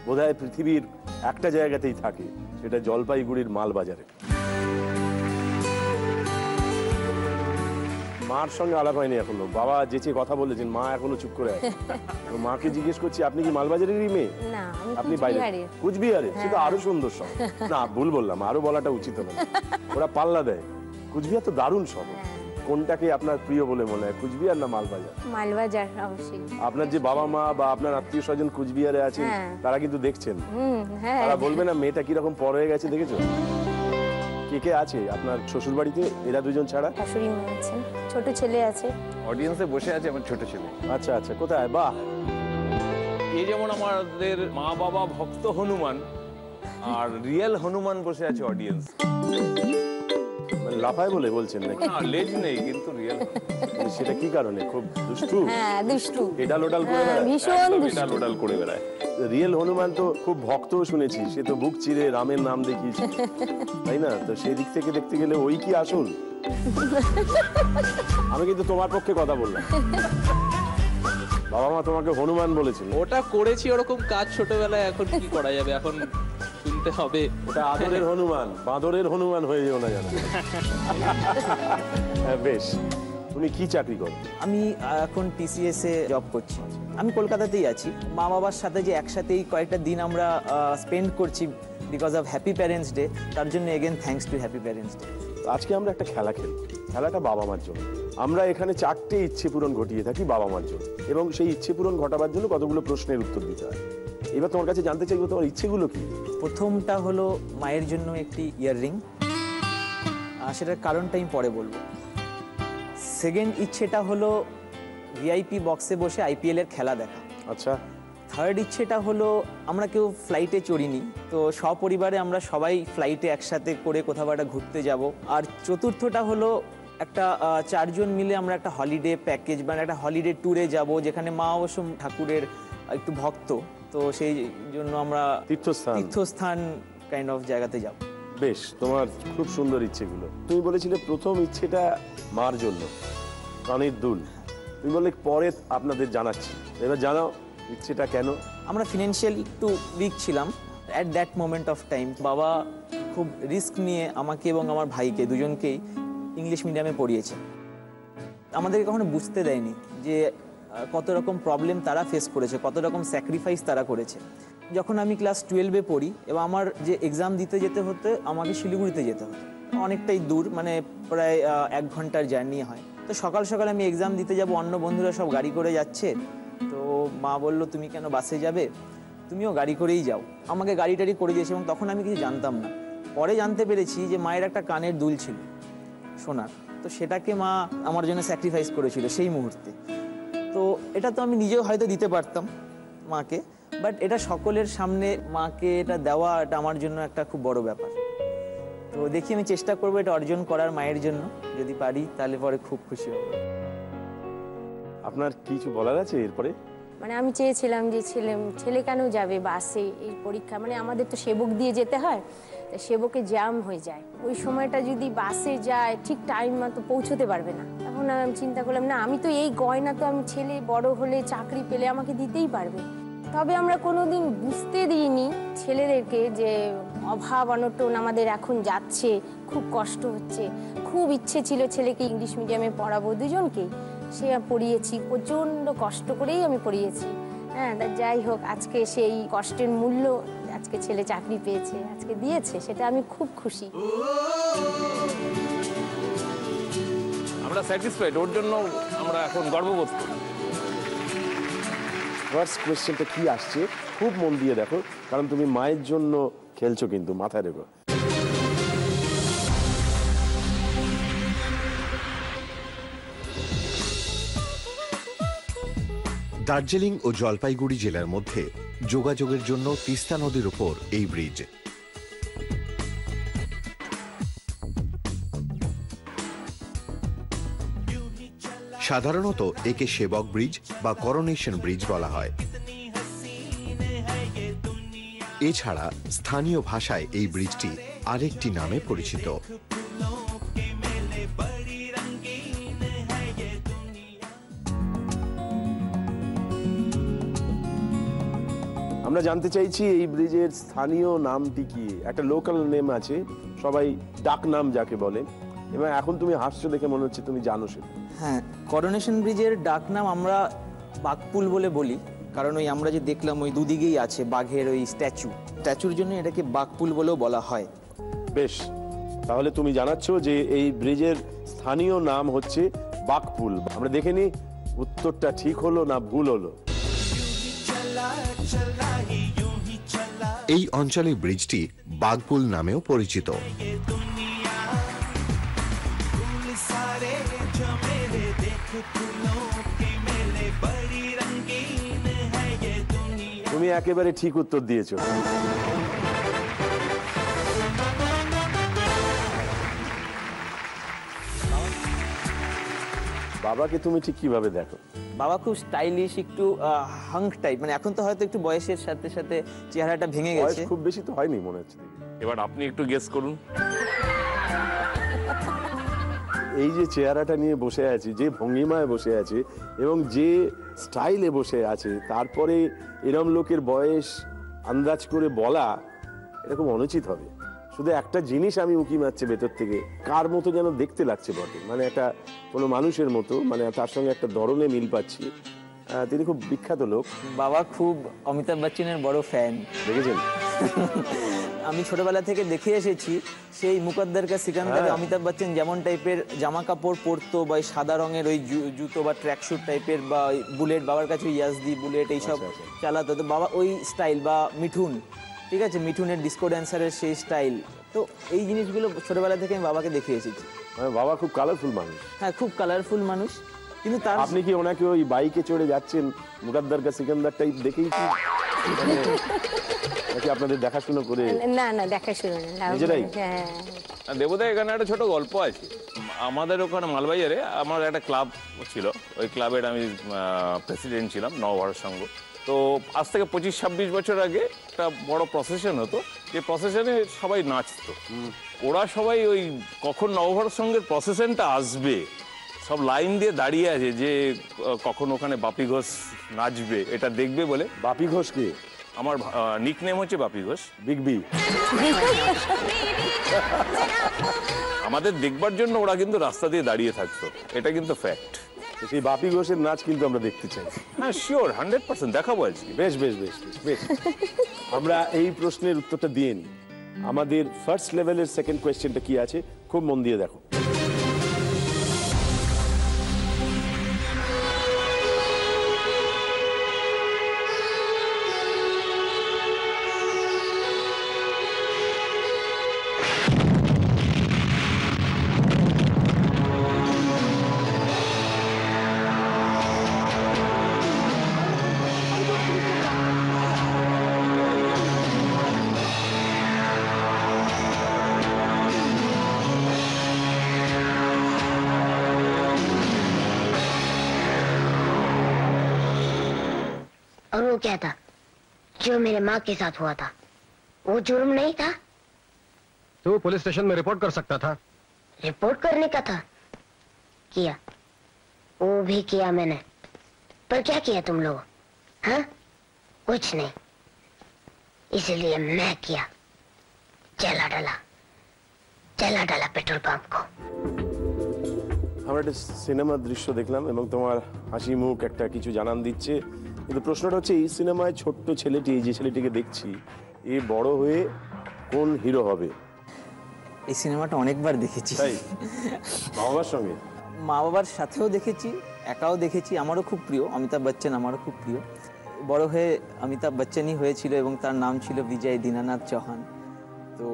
বোধহয় পৃথিবীর একটা জায়গাতেই থাকে, সেটা জলপাইগুড়ির মালবাজারে। মার সঙ্গে আলাপ হয়নি এখনো, বাবা যেচে কথা বলেছেন, মা এখনো চুপ করে আছে। তো মাকে জিজ্ঞেস করছি, আপনি কি মালবাজারেরই মেয়ে? না, আপনি বাইরে? কুচবিহারে? সে তো আরো সুন্দর শহর। না, ভুল বললাম, আরো বলাটা উচিত হবে, ওরা পাল্লা দেয়। কুচবিহার তো দারুণ শহর। কোনটাকে আপনার প্রিয় বলে মনে হয়, কুচবিহার না মালবাজার? মালবাজার অবশ্যই। আপনার যে বাবা মা বা আপনার আত্মীয় স্বজন কুচবিহারে আছেন, তারা কিন্তু দেখছেন, তারা বলবে না মেয়েটা কিরকম পর হয়ে গেছে, দেখেছো? কে কে আছে আপনার শ্বশুর বাড়িতে, এরা দুজন ছাড়া? শাশুড়ি মা আছেন, ছোট ছেলে আছে। অডিয়েন্সে বসে আছে আমার ছোট ছেলে। আচ্ছা আচ্ছা, কোথায়? বাহ। এ যেমন আমাদের মা বাবা ভক্ত হনুমান, আর রিয়েল হনুমান বসে আছে অডিয়েন্স। মানে লাফায় বলে বলছেন নাকি? না, লেজ নেই কিন্তু রিয়েল। সেটা কি কারণে? খুব দুষ্টু? হ্যাঁ দুষ্টু, এডাল ওডাল করে বেড়ায়, ভীষণ দুষ্টু। এডাল ওডাল করে বেড়ায়। রিয়েল হনুমান তো খুব ভক্তও শুনেছি, সে তো বুক চিরে রামের নাম দেখিয়েছে, তাই না? তো সেই দিক থেকে দেখতে গেলে ওই কি আসল? আমি কিন্তু তোমার পক্ষে কথা বললাম। বাবা মা তোমাকে হনুমান বলেছিল? ওটা করেছি ওরকম কাজ ছোটবেলায়, এখন কি করা যাবে, এখন শুনতে হবে। ওটা আদরের হনুমান, বাঁদরের হনুমান হয়ে যেও না জানো। হ্যাঁ, বেশ। তুমি কি চাকরি করো? আমি এখন TCS এ জব করছি। আমি কলকাতাতেই আছি। মা বাবার সাথে যে একসাথেই কয়েকটা দিন আমরা স্পেন্ড করছি because of happy parents day, তার জন্য again thanks to happy parents day. আজকে আমরা একটা খেলা খেলি, খেলাটা বাবা মার জন্য। আমরা এখানে 4টে ইচ্ছে পূরণ ঘটিয়ে থাকি বাবা মার জন্য, এবং সেই ইচ্ছে পূরণ ঘটাবার জন্য কতগুলো প্রশ্নের উত্তর দিতে হয়। এবার তোমার কাছে জানতে চাইবো তোমার ইচ্ছেগুলো কি? প্রথমটা হলো মায়ের জন্য একটি ইয়াররিং, সেটার কারণটা আমি পরে বলবো। সেকেন্ড ইচ্ছেটা হলো VIP বক্সে বসে IPL এর খেলা দেখা। আচ্ছা। থার্ড ইচ্ছেটা হলো আমরা কেউ ফ্লাইটে চড়িনি, তো সপরিবারে আমরা সবাই ফ্লাইটে একসাথে করে কোথাও একটা ঘুরতে যাব। আর চতুর্থটা হলো একটা 4 জন মিলে আমরা একটা হলিডে প্যাকেজ মানে একটা হলিডে ট্যুরে যাব, যেখানে মা অবশ্য ঠাকুরের একটু ভক্ত, তো সেই জন্য আমরা তীর্থস্থান কাইন্ড অফ জায়গাতে যাব। বেশ, তোমার খুব সুন্দর ইচ্ছেগুলো। তুমি বলেছিলে প্রথম ইচ্ছেটা মার জন্য, কানের দুল। তুমি বললে পরে আপনাদের জানাচ্ছি, এবার জানাও ইচ্ছেটা কেন? আমরা ফিনান্সিয়ালি একটু উইক ছিলাম at that moment of time. বাবা খুব রিস্ক নিয়ে আমাকে এবং আমার ভাইকে দুজনকেই ইংলিশ মিডিয়ামে পড়িয়েছে। আমাদেরকে কখনো বুঝতে দেয়নি যে কত রকম প্রবলেম তারা ফেস করেছে, কত রকম স্যাক্রিফাইস তারা করেছে। যখন আমি ক্লাস 12-এ পড়ি এবং আমার যে এক্সাম দিতে যেতে হতো, আমাকে শিলিগুড়িতে যেতে হতো, অনেকটাই দূর, মানে প্রায় 1 ঘন্টার জার্নি হয়। তো সকাল সকাল আমি এক্সাম দিতে যাব, অন্য বন্ধুরা সব গাড়ি করে যাচ্ছে, তো মা বলল তুমি কেন বাসে যাবে, তুমিও গাড়ি করেই যাও। আমাকে গাড়ি টাড়ি করে দিয়েছে, এবং তখন আমি কিছু জানতাম না। পরে জানতে পেরেছি যে মায়ের একটা কানের দুল ছিল সোনার, তো সেটাকে মা আমার জন্য স্যাক্রিফাইস করেছিল সেই মুহূর্তে। তো এটা তো আমি নিজেও হয়তো দিতে পারতাম মাকে, বাট এটা সকলের সামনে মাকে এটা দেওয়া, এটা আমার জন্য একটা খুব বড় ব্যাপার। তো দেখি আমি চেষ্টা করবো এটা অর্জন করার মায়ের জন্য, যদি পারি তাহলে পরে খুব খুশি হব। আপনার কিছু বলার আছে এরপরে? মানে আমি চেয়েছিলাম যে ছেলে কেন যাবে বাসে এই পরীক্ষা, মানে আমাদের তো সেবক দিয়ে যেতে হয়, তা সেবকে জ্যাম হয়ে যায়, ওই সময়টা যদি বাসে যায় ঠিক টাইম মতো পৌঁছতে পারবে না। তখন আমি চিন্তা করলাম না, আমি তো এই গয়না তো আমি ছেলে বড় হলে চাকরি পেলে আমাকে দিতেই পারবে। তবে আমরা কোনোদিন বুঝতে দিইনি ছেলেদেরকে যে অভাব অনটন আমাদের এখন যাচ্ছে, খুব কষ্ট হচ্ছে। খুব ইচ্ছে ছিল ছেলেকে ইংলিশ মিডিয়ামে পড়াবো, দুজনকেই সে পড়িয়েছি, প্রচণ্ড কষ্ট করেই আমি পড়িয়েছি। হ্যাঁ, যাই হোক, আজকে সেই কষ্টের মূল্য, আজকে ছেলে চাকরি পেয়েছে, আজকে দিয়েছে, সেটা আমি খুব খুশি। আমরা স্যাটিসফাইড, ওর জন্য আমরা এখন গর্ববোধ করি। ফার্স্ট কোয়েশ্চেনটা কি আসছে খুব মন দিয়ে দেখো, কারণ তুমি মায়ের জন্য খেলছো, কিন্তু মাথায় রেখো। দার্জিলিং ও জলপাইগুড়ি জেলার মধ্যে যোগাযোগের জন্য তিস্তা নদীর উপর এই ব্রিজ। সাধারণত একে সেবক ব্রিজ বা করোনেশন ব্রিজ বলা হয়। এছাড়া স্থানীয় ভাষায় এই ব্রিজটি আরেকটি নামে পরিচিত। আমরা জানতে চাইছি এই ব্রিজের স্থানীয় নামটি কি? একটা লোকাল নেম আছে, সবাই ডাক নাম যাকে বলে, এবং এখন তুমি হাসছো দেখে মনে হচ্ছে তুমি জানো সেটা। হ্যাঁ, করোনেশন ব্রিজের ডাক নাম আমরা বাঘপুল বলে বলি, কারণ ওই আমরা যে দেখলাম ওই দুদিকেই আছে বাঘের ওই স্ট্যাচুর জন্য এটাকে বাঘপুল বলেও বলা হয়। বেশ, তাহলে তুমি জানাচ্ছ যে এই ব্রিজের স্থানীয় নাম হচ্ছে বাঘপুল। আমরা দেখে নিই উত্তরটা ঠিক হলো না ভুল হলো। এই অঞ্চলের ব্রিজটি বাঘপুল নামেও পরিচিত। তুমি একেবারে ঠিক উত্তর দিয়েছো। বাবাকে তুমি ঠিক কিভাবে দেখো? বাবা খুব স্টাইলিশ, একটু হাঙ্ক টাইপ, মানে এখন তো হয়তো একটু বয়সের সাথে সাথে চেহারাটা ভেঙে গেছে। খুব বেশি তো হয়নি মনে হচ্ছে। এবার আপনি একটু গেস করুন। এই যে চেহারাটা নিয়ে বসে আছে, যে ভঙ্গিমায় বসে আছে এবং যে স্টাইলে বসে আছে, তারপরে এরম লোকের বয়স আন্দাজ করে বলা এটা খুব অনুচিত হবে। শুধু একটা জিনিস আমি উকি মারছে ভেতর থেকে, কার মতো যেন দেখতে লাগছে বটে, মানে একটা কোনো মানুষের মতো, মানে তার সঙ্গে একটা ধরনে মিল পাচ্ছি। তিনি খুব বিখ্যাত লোক। বাবা খুব অমিতাভ বচ্চনের বড় ফ্যান, দেখেছেন? আমি ছোটবেলা থেকে দেখে এসেছি সেই মুকদ্দর কা সিকান্দারে অমিতাভ বচ্চন যেমন টাইপের জামা কাপড় পরতো, বা সাদা রঙের ওই জুতো বা ট্র্যাকশুট টাইপের, বা বুলেট, বাবার কাছে ইয়াজদি বুলেট এইসব চালাতো, তো বাবা ওই স্টাইল, বা মিঠুন, ঠিক আছে, মিঠুনের ডিস্কো ড্যান্সারের সেই স্টাইল, তো এই জিনিসগুলো ছোটবেলা থেকে আমি বাবাকে দেখে এসেছি। বাবা খুব কালারফুল মানুষ। হ্যাঁ, খুব কালারফুল মানুষ। কিন্তু তার আপনি কি ওনাকে ওই বাইকে চড়ে যাচ্ছেন মুকদ্দর কা সিকান্দার টাইপ দেখেই কি নাকি আপনাদের দেখাশোনা করে? না না, দেখাশোনা না, নিজেরাই? হ্যাঁ। দেবদা, এখানে একটা ছোট গল্প আছে। আমাদের ওখানে মালবাজারে আমার একটা ক্লাব ছিল, ওই ক্লাবের আমি প্রেসিডেন্ট ছিলাম, নবভারত সংঘ। তো আজ থেকে 25-26 বছর আগে একটা বড় প্রসেশন হতো, যে প্রসেশনে সবাই নাচতো। ওরা সবাই ওই কখন নবভারত সংঘের প্রসেশনটা আসবে সব লাইন দিয়ে দাঁড়িয়ে আছে, যে কখন ওখানে বাপি ঘোষ নাচবে এটা দেখবে বলে। বাপি ঘোষ কে? আমার নিকনেম হচ্ছে বাপি ঘোষ, বিগ বি। আমাদের দেখবার জন্য ওরা কিন্তু রাস্তা দিয়ে দাঁড়িয়ে থাকতো, এটা কিন্তু ফ্যাক্ট। সেই বাপি ঘোষের নাচ কিন্তু আমরা দেখতে চাই। হ্যাঁ, শিওর, 100% দেখাবো আজকে। বেশ বেশ বেশ বেশ বেশ। আমরা এই প্রশ্নের উত্তরটা দিয়ে নিই। আমাদের ফার্স্ট লেভেলের সেকেন্ড কোয়েশ্চেনটা কি আছে, খুব মন দিয়ে দেখো। और वो क्या था जो मेरे माँ के साथ हुआ था? वो जुर्म नहीं था? तो पुलिस स्टेशन में रिपोर्ट कर सकता था। रिपोर्ट करने का था, किया, वो भी किया मैंने। पर क्या किया तुम लोग? हाँ, कुछ नहीं, इसलिए मैं किया, जला डाला पेट्रोल पंप को। আমরা একটা সিনেমার দৃশ্য দেখলাম এবং তোমার হাসি মুখ একটা কিছু জানান দিচ্ছে, কিন্তু প্রশ্নটা হচ্ছে এই সিনেমায় ছোট্ট ছেলেটি, যে ছেলেটিকে দেখছি, এ বড় হয়ে কোন হিরো হবে? এই সিনেমাটা অনেকবার দেখেছি। মা বাবার সঙ্গে? মা বাবার সাথেও দেখেছি, একাও দেখেছি। আমারও খুব প্রিয় অমিতাভ বচ্চন, আমারও খুব প্রিয়। বড় হয়ে অমিতাভ বচ্চনই হয়েছিল এবং তার নাম ছিল বিজয় দীনানাথ চৌহান। তো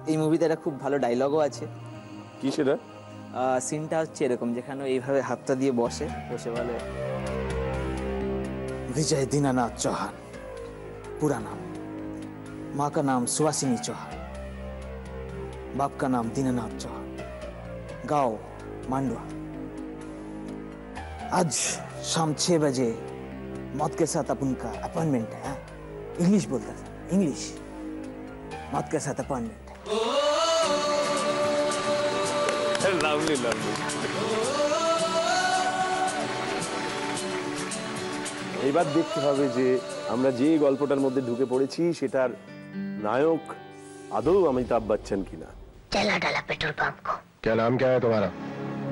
এই মুভিতে একটা খুব ভালো ডায়লগও আছে। কি সেটা? সিনটা হচ্ছে এরকম, যেখানে এইভাবে হাতটা দিয়ে বসে বলে विजय दीनानाथ चौहान पूरा नाम, माँ का नाम सुहासिनी चौहान, बाप का नाम दीनानाथ चौहान, गांव मांडवा। आज शाम 6 बजे मौत के साथ अपन का अपॉइंटमेंट है। इंग्लिश बोलता था, इंग्लिश, मौत के साथ अपॉइंटमेंट है। Lovely lovely. এইবার দেখতে হবে যে আমরা যে গল্পটার মধ্যে ঢুকে পড়েছি সেটার নায়ক আদৌ অমিতাভ বচ্চন কিনা। जला डाला पेट्रोल पंप को। क्या नाम क्या है तुम्हारा?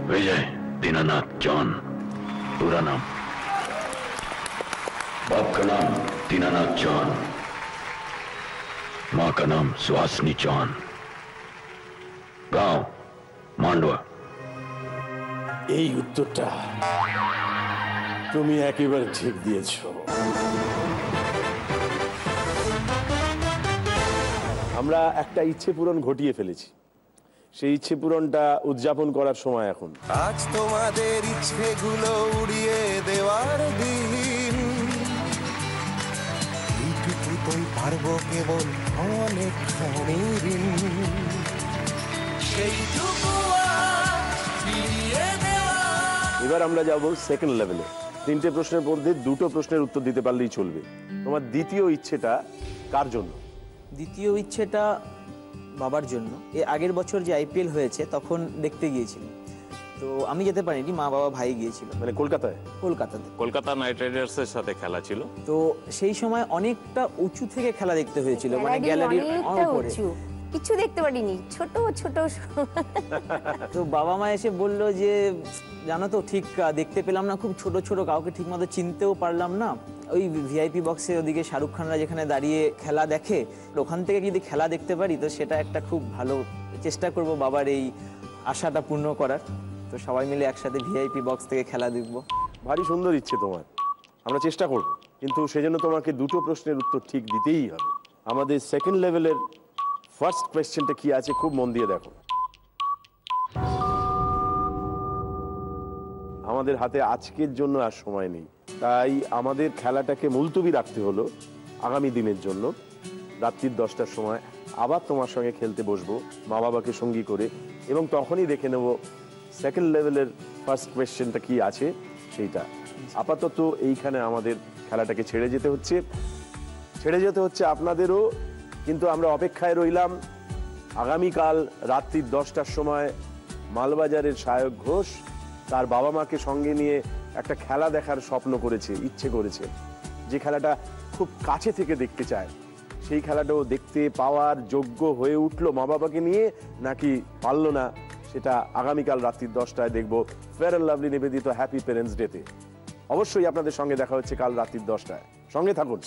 विजय दीनानाथ चौहान पूरा नाम, बाप का नाम दीनानाथ चौहान, माँ का नाम सुहासिनी चौहान, गांव मांडवा। এই উত্তরটা তুমি একেবারে ঠিক দিয়েছো। আমরা একটা ইচ্ছে পূরণ ঘটিয়ে ফেলেছি, সেই ইচ্ছে পূরণটা উদযাপন করার সময় এখন। আজ তোমাদের ইচ্ছেগুলো উড়িয়ে দেওয়ার দিন, এইটুকুই পারবো কেবল অনেকখানি ঋণ, সেইটুকু ফিরিয়ে দেওয়া এবার আমরা যাব সেকেন্ড লেভেলে। 3টে প্রশ্নের মধ্যে 2টো প্রশ্নের উত্তর দিতে পারলেই চলবে। তোমার দ্বিতীয় ইচ্ছেটা কার জন্য? দ্বিতীয় ইচ্ছেটা বাবার জন্য। এর আগের বছর যে আইপিএল হয়েছে তখন দেখতে গিয়েছিলাম, তো আমি যেতে পারিনি, মা বাবা ভাই গিয়েছিল। মানে কলকাতায়? কলকাতাতে। কলকাতা নাইট রাইডার্সের সাথে খেলা ছিল। তো সেই সময় অনেকটা উঁচু থেকে খেলা দেখতে হয়েছিল, মানে গ্যালারির উপরে। কিছু দেখতে পারিনি, ছোট ছোট। তো বাবা মা এসে বলল যে জানো তো ঠিক দেখতে পেলাম না, খুব ছোট ছোট, কাউকে ঠিক মতো চিনতেও পারলাম না। ওই ভিআইপি বক্সে ওদিকে শাহরুখ খানরা যেখানে দাঁড়িয়ে খেলা দেখে, ওখান থেকে যদি খেলা দেখতে পারি তো সেটা একটা খুব ভালো, চেষ্টা করব বাবার এই আশাটা পূর্ণ করার। তো সবাই মিলে একসাথে ভিআইপি বক্স থেকে খেলা দেখব। ভারী সুন্দর ইচ্ছে তোমার, আমরা চেষ্টা করব, কিন্তু সেজন্য তোমাকে 2টো প্রশ্নের উত্তর ঠিক দিতেই হবে। আমাদের সেকেন্ড লেভেলের ফার্স্ট কোয়েশ্চেনটা কি আছে খুব মন দিয়ে দেখো। আমাদের হাতে আজকের জন্য আর সময় নেই, তাই আমাদের খেলাটাকে মুলতবি রাখতে হলো আগামী দিনের জন্য। রাত্রির 10টার সময় আবার তোমার সঙ্গে খেলতে বসবো মা বাবাকে সঙ্গী করে, এবং তখনই দেখে নেব সেকেন্ড লেভেলের ফার্স্ট কোয়েশ্চেনটা কি আছে সেইটা। আপাতত এইখানে আমাদের খেলাটাকে ছেড়ে যেতে হচ্ছে আপনাদেরও, কিন্তু আমরা অপেক্ষায় রইলাম আগামীকাল রাত্রির 10টার সময় মালবাজারের সায়ক ঘোষ তার বাবা মাকে সঙ্গে নিয়ে একটা খেলা দেখার স্বপ্ন করেছে, ইচ্ছে করেছে, যে খেলাটা খুব কাছে থেকে দেখতে চায়। সেই খেলাটাও দেখতে পাওয়ার যোগ্য হয়ে উঠলো মা বাবাকে নিয়ে নাকি পারল না, সেটা আগামীকাল রাত্রির 10টায় দেখবো ফেয়ার অ্যান্ড লাভলি নিবেদিত হ্যাপি প্যারেন্টস ডেতে। অবশ্যই আপনাদের সঙ্গে দেখা হচ্ছে কাল রাত্রির 10টায়, সঙ্গে থাকুন।